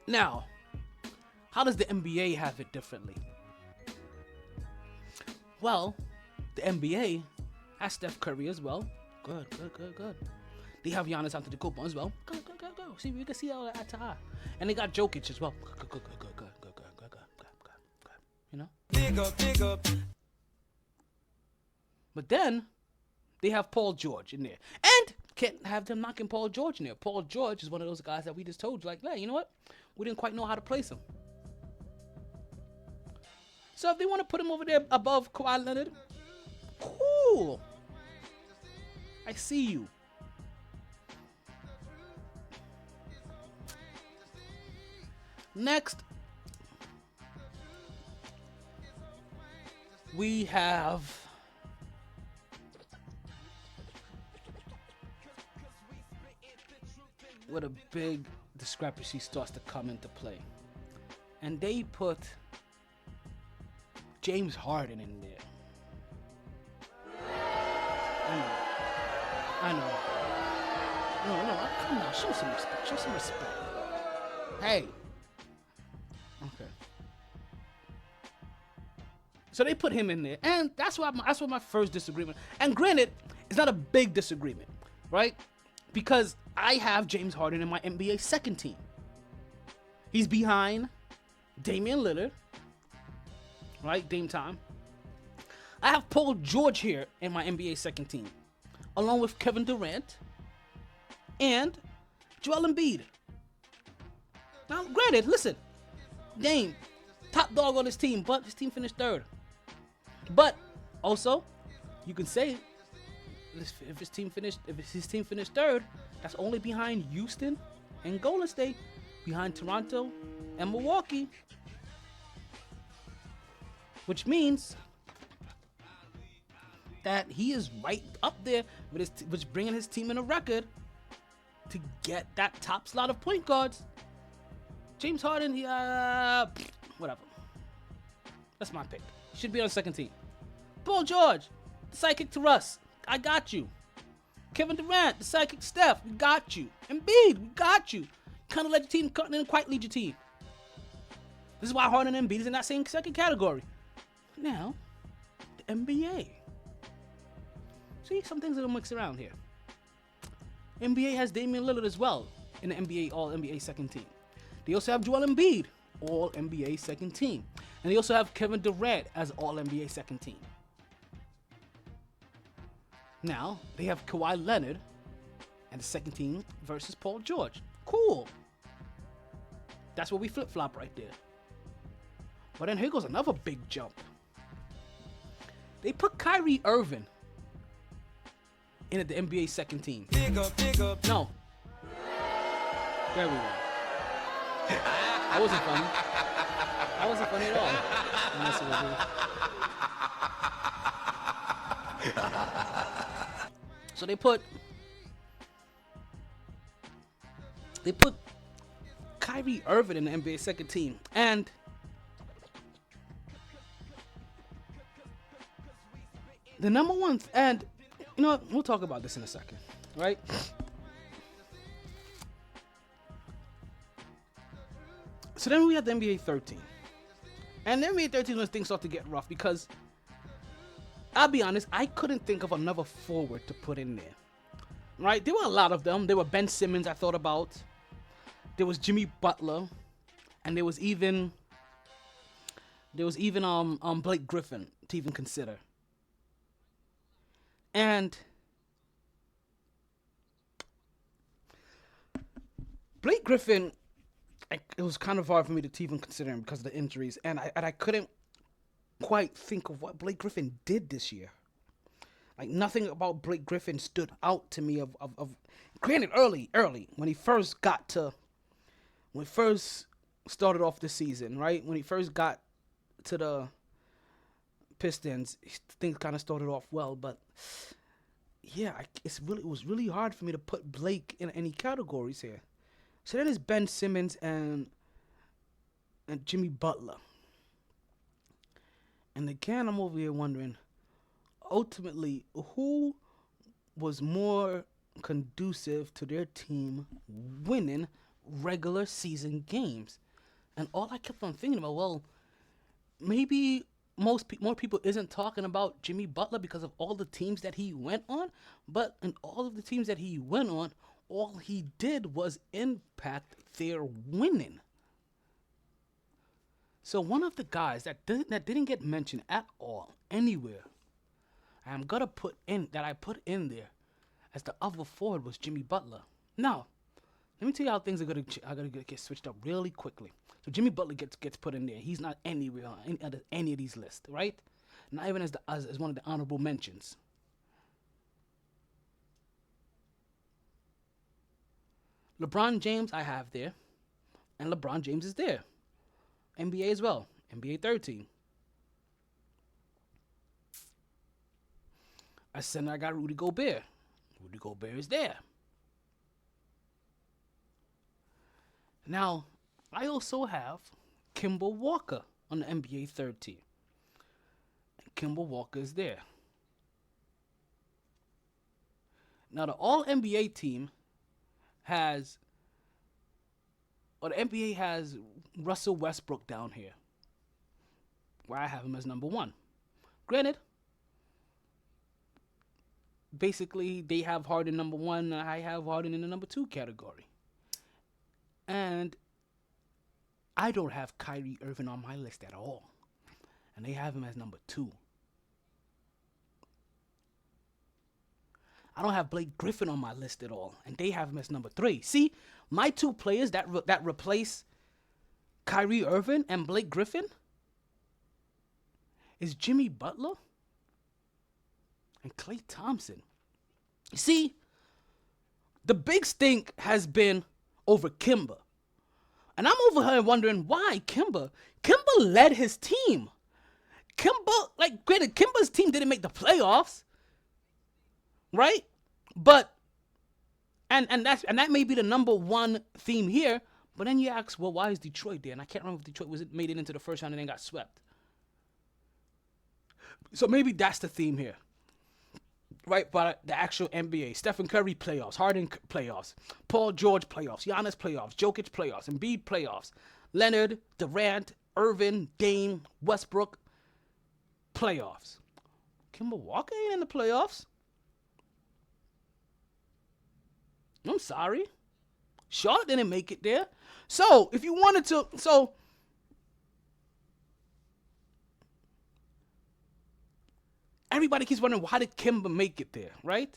Now, how does the NBA have it differently? Well, the NBA has Steph Curry as well. Good. They have Giannis Antetokounmpo as well. Good. See, we can see all that eye to eye. And they got Jokic as well. Good. You know? Big up. But then, they have Paul George in there. And can't have them knocking Paul George in there. Paul George is one of those guys that we just told you, like, hey, you know what? We didn't quite know how to place him. So if they want to put him over there above Kawhi Leonard, cool. I see you. Next, we have where the big discrepancy starts to come into play. And they put James Harden in there. I know. No, come on, show some respect. Hey. Okay. So they put him in there, and that's what my first disagreement. And granted, it's not a big disagreement, right? Because I have James Harden in my NBA second team. He's behind Damian Lillard, right? Dame time. I have Paul George here in my NBA second team, along with Kevin Durant and Joel Embiid. Now, granted, listen, Dame, top dog on his team, but his team finished third. But also, you can say if his team finished third, that's only behind Houston and Golden State, behind Toronto and Milwaukee, which means that he is right up there with which bringing his team in a record to get that top slot of point guards. James Harden, whatever. That's my pick. Should be on second team. Paul George, the sidekick to Russ. I got you. Kevin Durant, the sidekick Steph. We got you. Embiid, we got you. Kind of led your team, didn't quite lead your team. This is why Harden and Embiid is in that same second category. Now, the NBA. See, some things that mix around here. NBA has Damian Lillard as well in the NBA All-NBA second team. They also have Joel Embiid, All-NBA second team. And they also have Kevin Durant as All-NBA second team. Now, they have Kawhi Leonard and the second team versus Paul George. Cool. That's where we flip-flop right there. But then here goes another big jump. They put Kyrie Irving in the NBA second team. Big up. No. There we go. That wasn't funny. That wasn't funny at all. So they put Kyrie Irving in the NBA second team, and the number one, and you know what? We'll talk about this in a second, right? So then we had the NBA 13. And the NBA 13 was things start to get rough because, I'll be honest, I couldn't think of another forward to put in there. Right? There were a lot of them. There were Ben Simmons I thought about. There was Jimmy Butler. And there was even Blake Griffin to even consider. And Blake Griffin, it was kind of hard for me to even consider him because of the injuries, and I couldn't quite think of what Blake Griffin did this year. Like, nothing about Blake Griffin stood out to me of granted early when he first started off the season, right? When he first got to the Pistons, things kind of started off well, but yeah, it was really hard for me to put Blake in any categories here. So then there's Ben Simmons and Jimmy Butler. And again, I'm over here wondering, ultimately, who was more conducive to their team winning regular season games? And all I kept on thinking about, well, maybe more people isn't talking about Jimmy Butler because of all the teams that he went on, but in all of the teams that he went on, all he did was impact their winning. So one of the guys that didn't get mentioned at all anywhere, I put in there as the other forward was Jimmy Butler. Now, let me tell you how things are gonna get switched up really quickly. So Jimmy Butler gets put in there. He's not anywhere on any of these lists, right? Not even as one of the honorable mentions. LeBron James I have there. And LeBron James is there. NBA as well. NBA 13. At center, I got Rudy Gobert. Rudy Gobert is there. Now, I also have Kemba Walker on the NBA 13. And Kemba Walker is there. Now, the All-NBA team has, or the NBA has Russell Westbrook down here, where I have him as number 1. Granted, basically, they have Harden number 1, and I have Harden in the number 2 category. And I don't have Kyrie Irving on my list at all. And they have him as number 2. I don't have Blake Griffin on my list at all. And they have him as number 3. See, my 2 players that replace Kyrie Irving and Blake Griffin is Jimmy Butler and Klay Thompson. See, the big stink has been over Kemba. And I'm over here wondering why Kemba led his team. Granted, Kemba's team didn't make the playoffs. Right? But and that may be the number 1 theme here. But then you ask, well, why is Detroit there? And I can't remember if Detroit made it into the first round and then got swept. So maybe that's the theme here. Right, but the actual NBA, Stephen Curry playoffs, Harden playoffs, Paul George playoffs, Giannis playoffs, Jokic playoffs, Embiid playoffs, Leonard, Durant, Irvin, Dame, Westbrook playoffs. Kemba Walker ain't in the playoffs. I'm sorry. Charlotte didn't make it there. So, if you wanted to, everybody keeps wondering, why did Kemba make it there, right?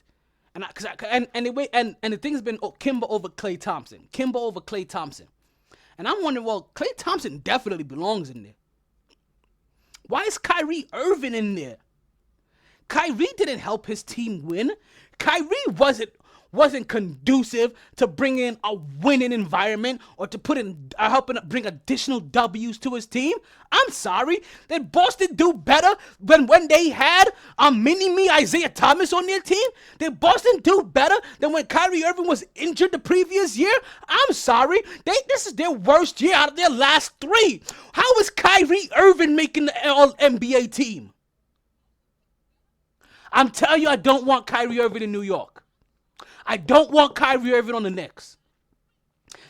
And the thing has been Kemba over Klay Thompson. Kemba over Klay Thompson. And I'm wondering, well, Klay Thompson definitely belongs in there. Why is Kyrie Irving in there? Kyrie didn't help his team win. Kyrie wasn't conducive to bring in a winning environment or to put in helping bring additional W's to his team. I'm sorry. Did Boston do better when they had a mini-me Isaiah Thomas on their team? Did Boston do better than when Kyrie Irving was injured the previous year? I'm sorry. This is their worst year out of their last 3. How is Kyrie Irving making the All-NBA team? I'm telling you, I don't want Kyrie Irving in New York. I don't want Kyrie Irving on the Knicks.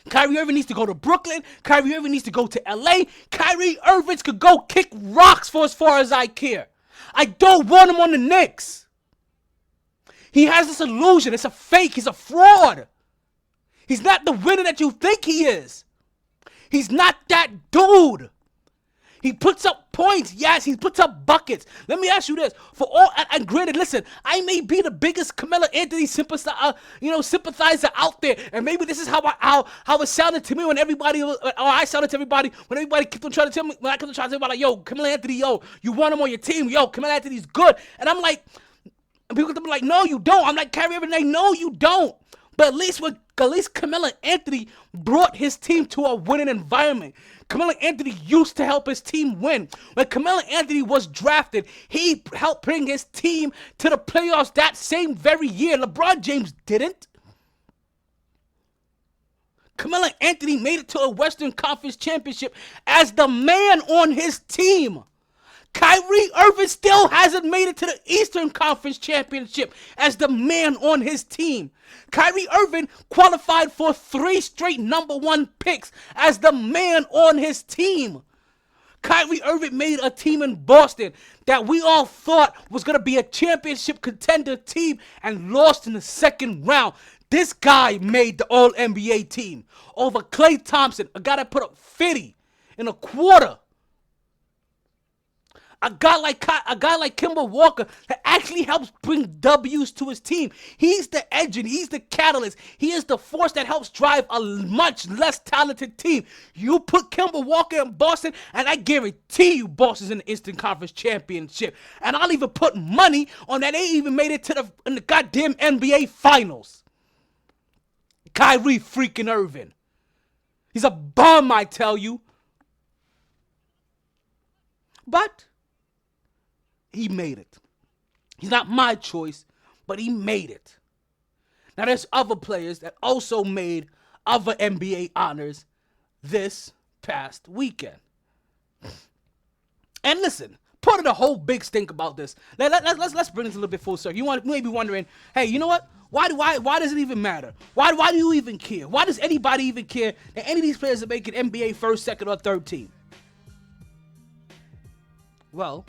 Kyrie Irving needs to go to Brooklyn. Kyrie Irving needs to go to LA. Kyrie Irving could go kick rocks for as far as I care. I don't want him on the Knicks. He has this illusion. It's a fake. He's a fraud. He's not the winner that you think he is. He's not that dude. He puts up points. Yes, he puts up buckets. Let me ask you this. And granted, listen, I may be the biggest Carmelo Anthony sympathizer out there. And maybe this is how it sounded to me when I sounded to everybody when everybody kept on trying to tell me, when I kept on trying to tell everybody, yo, Carmelo Anthony, yo, you want him on your team. Yo, Carmelo Anthony's good. And I'm like, and people come like, no, you don't. I'm like, Kyrie Irving, no, you don't. But at least Carmelo Anthony brought his team to a winning environment. Carmelo Anthony used to help his team win. When Carmelo Anthony was drafted, he helped bring his team to the playoffs that same very year. LeBron James didn't. Carmelo Anthony made it to a Western Conference championship as the man on his team. Kyrie Irving still hasn't made it to the Eastern Conference Championship as the man on his team. Kyrie Irving qualified for 3 straight number 1 picks as the man on his team. Kyrie Irving made a team in Boston that we all thought was going to be a championship contender team and lost in the second round. This guy made the All-NBA team over Klay Thompson, a guy that put up 50 in a quarter. A guy like Kemba Walker that actually helps bring W's to his team. He's the engine. He's the catalyst. He is the force that helps drive a much less talented team. You put Kemba Walker in Boston, and I guarantee you Boston's in the Eastern Conference Championship. And I'll even put money on that they even made it to the goddamn NBA Finals. Kyrie freaking Irving. He's a bum, I tell you. But he made it. He's not my choice, but he made it. Now, there's other players that also made other NBA honors this past weekend. And listen, put in a whole big stink about this. Let's bring this a little bit full circle. You may be wondering, hey, you know what? Why does it even matter? Why do you even care? Why does anybody even care that any of these players are making NBA first, second, or third team? Well,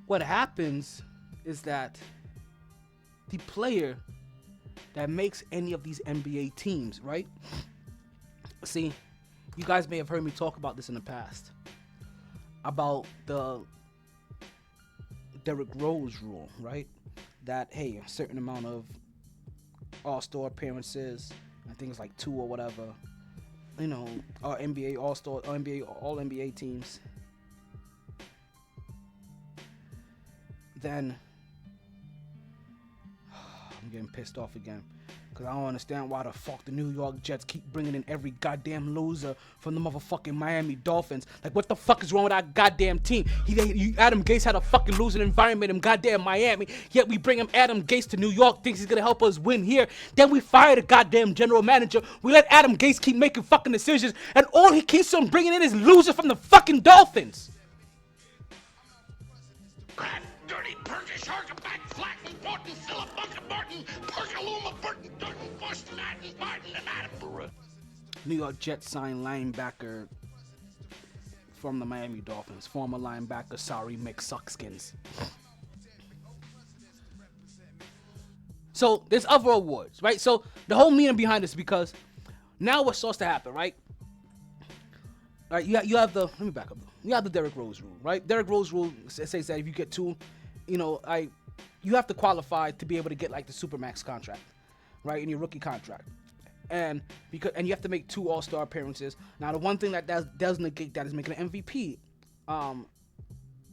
what happens is that the player that makes any of these NBA teams, right? See, you guys may have heard me talk about this in the past, about the Derrick Rose rule, right? That, hey, a certain amount of all-star appearances, I think it's like 2 or whatever, you know, or NBA all-star, or NBA, all NBA teams, then I'm getting pissed off again, because I don't understand why the fuck the New York Jets keep bringing in every goddamn loser from the motherfucking Miami Dolphins. Like, what the fuck is wrong with our goddamn team? Adam Gase had a fucking losing environment in goddamn Miami, yet we bring him Adam Gase to New York, thinks he's gonna help us win here. Then we fire the goddamn general manager. We let Adam Gase keep making fucking decisions, and all he keeps on bringing in is losers from the fucking Dolphins. Dirty Perky Shark, back flat and Barton, Philip Bunker Barton, Perkaluma Burton, Durton, Boston, Latin, Martin, and Attenborough. New York Jets signed linebacker from the Miami Dolphins, former linebacker, sorry, Mick Suckskins. So there's other awards, right? So the whole meaning behind this, because now what starts to happen, right? All right, you have the, let me back up. You have the Derrick Rose rule, right? Derrick Rose rule says that if you get 2, you have to qualify to be able to get like the Supermax contract, right, in your rookie contract, and you have to make 2 All-Star appearances. Now, the one thing that does negate that is making an MVP,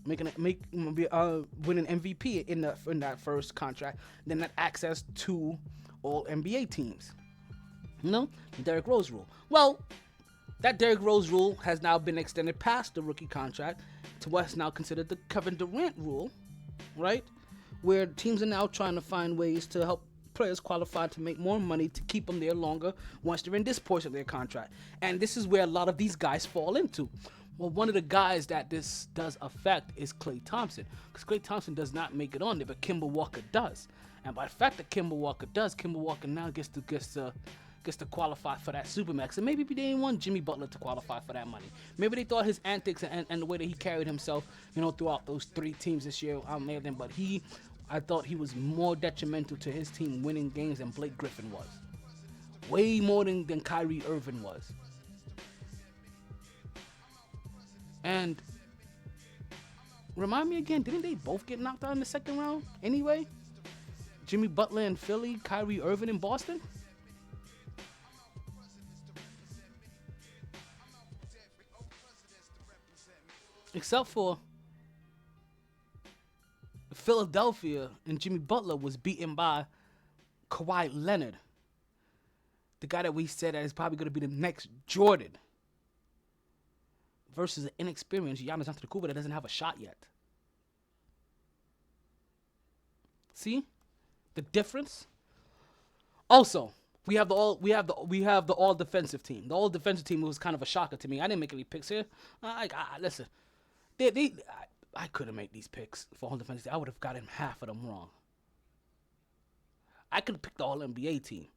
winning MVP in that first contract, then that access to all NBA teams. You know, the Derrick Rose rule. Well, that Derrick Rose rule has now been extended past the rookie contract to what's now considered the Kevin Durant rule, right? Where teams are now trying to find ways to help players qualify to make more money to keep them there longer once they're in this portion of their contract. And this is where a lot of these guys fall into. Well, one of the guys that this does affect is Klay Thompson, because Klay Thompson does not make it on there, but Kemba Walker does. And by the fact that Kemba Walker does, Kemba Walker now gets to qualify for that Supermax. And maybe they didn't want Jimmy Butler to qualify for that money. Maybe they thought his antics and the way that he carried himself, throughout those 3 teams this year, but I thought he was more detrimental to his team winning games than Blake Griffin was. Way more than Kyrie Irving was. And remind me again, didn't they both get knocked out in the second round anyway? Jimmy Butler in Philly, Kyrie Irving in Boston? Except for Philadelphia, and Jimmy Butler was beaten by Kawhi Leonard, the guy that we said that is probably going to be the next Jordan, versus an inexperienced Giannis Antetokounmpo that doesn't have a shot yet. See the difference? Also, we have the all defensive team. The all defensive team was kind of a shocker to me. I didn't make any picks here. Listen. I couldn't make these picks for all defense. I would have gotten half of them wrong. I could have picked the all NBA team.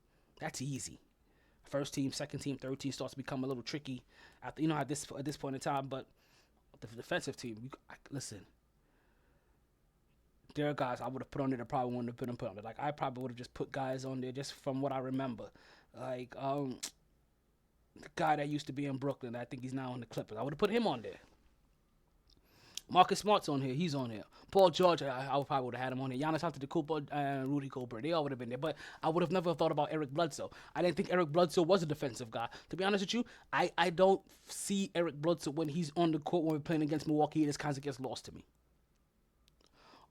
That's easy. First team, second team, third team starts to become a little tricky after at this point in time. But the defensive team, listen. There are guys I would have put on there that probably wouldn't have put on there. Like, I probably would have just put guys on there just from what I remember. Like the guy that used to be in Brooklyn, I think he's now on the Clippers. I would have put him on there. Marcus Smart's on here. He's on here. Paul George, I probably would have had him on here. Giannis Antetokounmpo and Rudy Gobert, they all would have been there. But I would have never thought about Eric Bledsoe. I didn't think Eric Bledsoe was a defensive guy. To be honest with you, I don't see Eric Bledsoe when he's on the court when we're playing against Milwaukee. This kind of gets lost to me.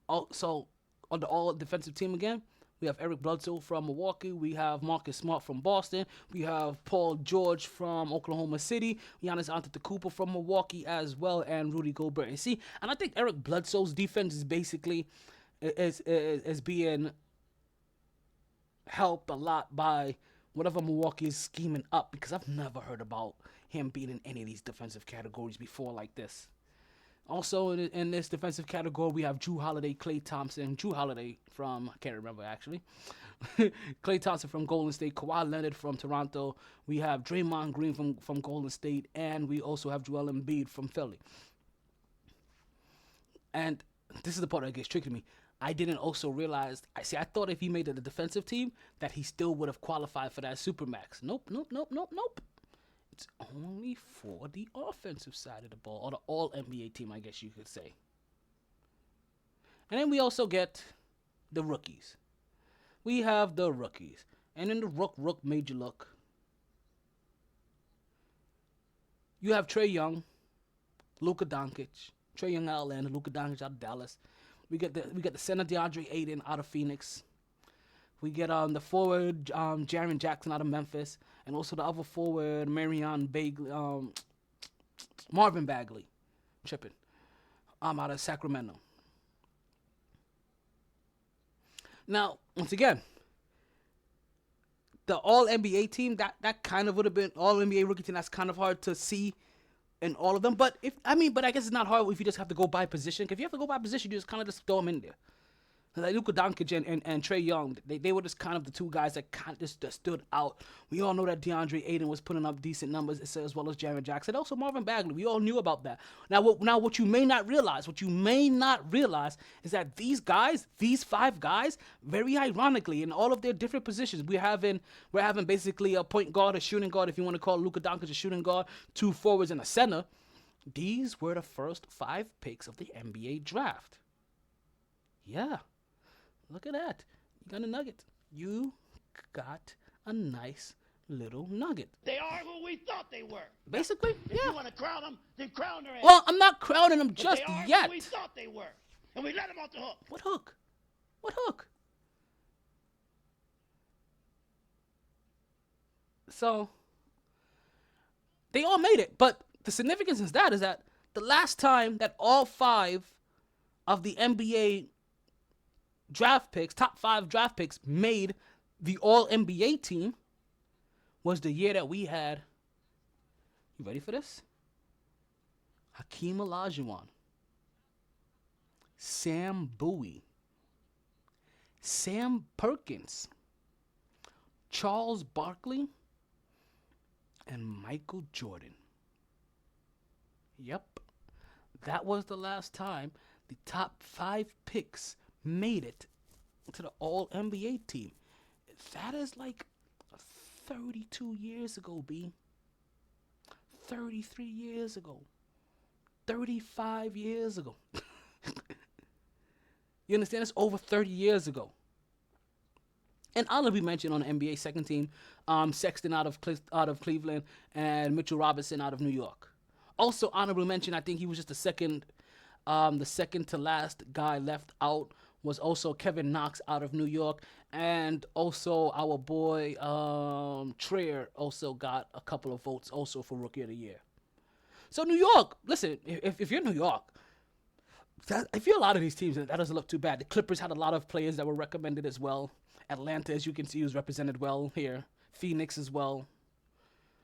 Oh, so on the all defensive team again. We have Eric Bledsoe from Milwaukee. We have Marcus Smart from Boston. We have Paul George from Oklahoma City. Giannis Antetokounmpo from Milwaukee as well, and Rudy Gobert. And see, and I think Eric Bledsoe's defense is basically is being helped a lot by whatever Milwaukee is scheming up, because I've never heard about him being in any of these defensive categories before like this. Also in this defensive category, we have Jrue Holiday, Klay Thompson. Jrue Holiday from, I can't remember actually. Klay Thompson from Golden State, Kawhi Leonard from Toronto. We have Draymond Green from Golden State, and we also have Joel Embiid from Philly. And this is the part that gets tricky to me. I didn't also realize, I thought if he made it the defensive team, that he still would have qualified for that Supermax. Nope. It's only for the offensive side of the ball, or the all-NBA team, I guess you could say. And then we also get the rookies. We have the rookies. And in the Rook Major Look, you have Trae Young, Luka Doncic, Trae Young out of Atlanta, Luka Doncic out of Dallas. We get the center DeAndre Ayton out of Phoenix. We get the forward Jaren Jackson out of Memphis, and also the other forward Marvin Bagley, out of Sacramento. Now, once again, the All-NBA team, that kind of would have been All-NBA rookie team. That's kind of hard to see in all of them. But I guess it's not hard if you just have to go by position. If you have to go by position, you just kind of just throw them in there. Like Luka Doncic and Trae Young, they were just kind of the two guys that kind of just stood out. We all know that DeAndre Ayton was putting up decent numbers, as well as Jaren Jackson. Also Marvin Bagley. We all knew about that. Now what you may not realize is that these guys, these five guys, very ironically, in all of their different positions, we're having basically a point guard, a shooting guard, if you want to call Luka Doncic a shooting guard, two forwards and a center. These were the first 5 picks of the NBA draft. Yeah. Look at that. You got a nugget. You got a nice little nugget. They are who we thought they were. Basically, if you want to crown them, then crown their ass. Well, I'm not crowning them just they are yet. Who we thought they were. And we let them off the hook. What hook? What hook? So, they all made it. But the significance is that the last time that all 5 of the NBA draft picks, top 5 draft picks, made the All-NBA team was the year that we had, you ready for this? Hakeem Olajuwon, Sam Bowie, Sam Perkins, Charles Barkley, and Michael Jordan. Yep, that was the last time the top 5 picks made it to the All-NBA team. That is like 32 years ago, B. 33 years ago. 35 years ago. You understand? It's over 30 years ago. And honorably mentioned on the NBA second team, Sexton out of Cleveland and Mitchell Robinson out of New York. Also honorably mentioned, I think he was just the second to last guy left out, was also Kevin Knox out of New York, and also our boy Trier also got a couple of votes also for Rookie of the Year. So New York, listen, if you're New York, I feel a lot of these teams, that doesn't look too bad. The Clippers had a lot of players that were recommended as well. Atlanta, as you can see, was represented well here. Phoenix as well.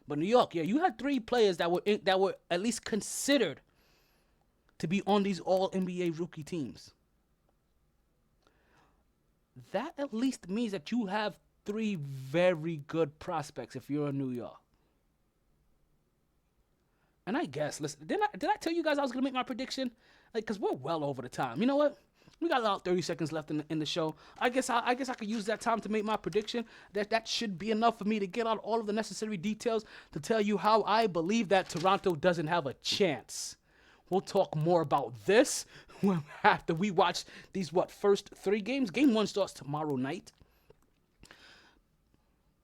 But New York, yeah, you had 3 players that were at least considered to be on these All-NBA rookie teams. That at least means that you have 3 very good prospects if you're in New York. And I guess, listen, did I tell you guys I was going to make my prediction? Like, because we're well over the time. You know what? We got about 30 seconds left in the show. I guess I could use that time to make my prediction. That should be enough for me to get out all of the necessary details to tell you how I believe that Toronto doesn't have a chance. We'll talk more about this after we watch these, first 3 games. Game 1 starts tomorrow night.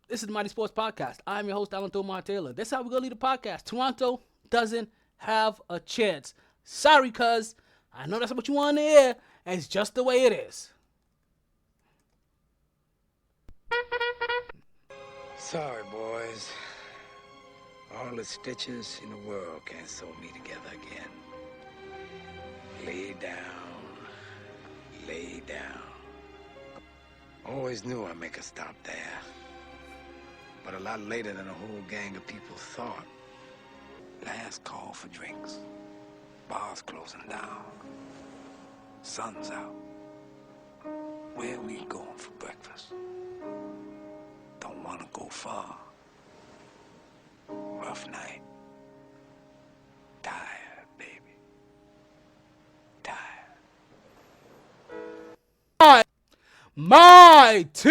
This is the MyT Sports Podcast. I'm your host, Alan Thomar Taylor. That's how we're going to lead the podcast. Toronto doesn't have a chance. Sorry, cuz. I know that's what you want to hear, and it's just the way it is. Sorry, boys. All the stitches in the world can't sew me together again. Lay down. Lay down. Always knew I'd make a stop there. But a lot later than a whole gang of people thought. Last call for drinks. Bars closing down. Sun's out. Where we going for breakfast? Don't want to go far. Rough night. Tired, baby. Tired. MyT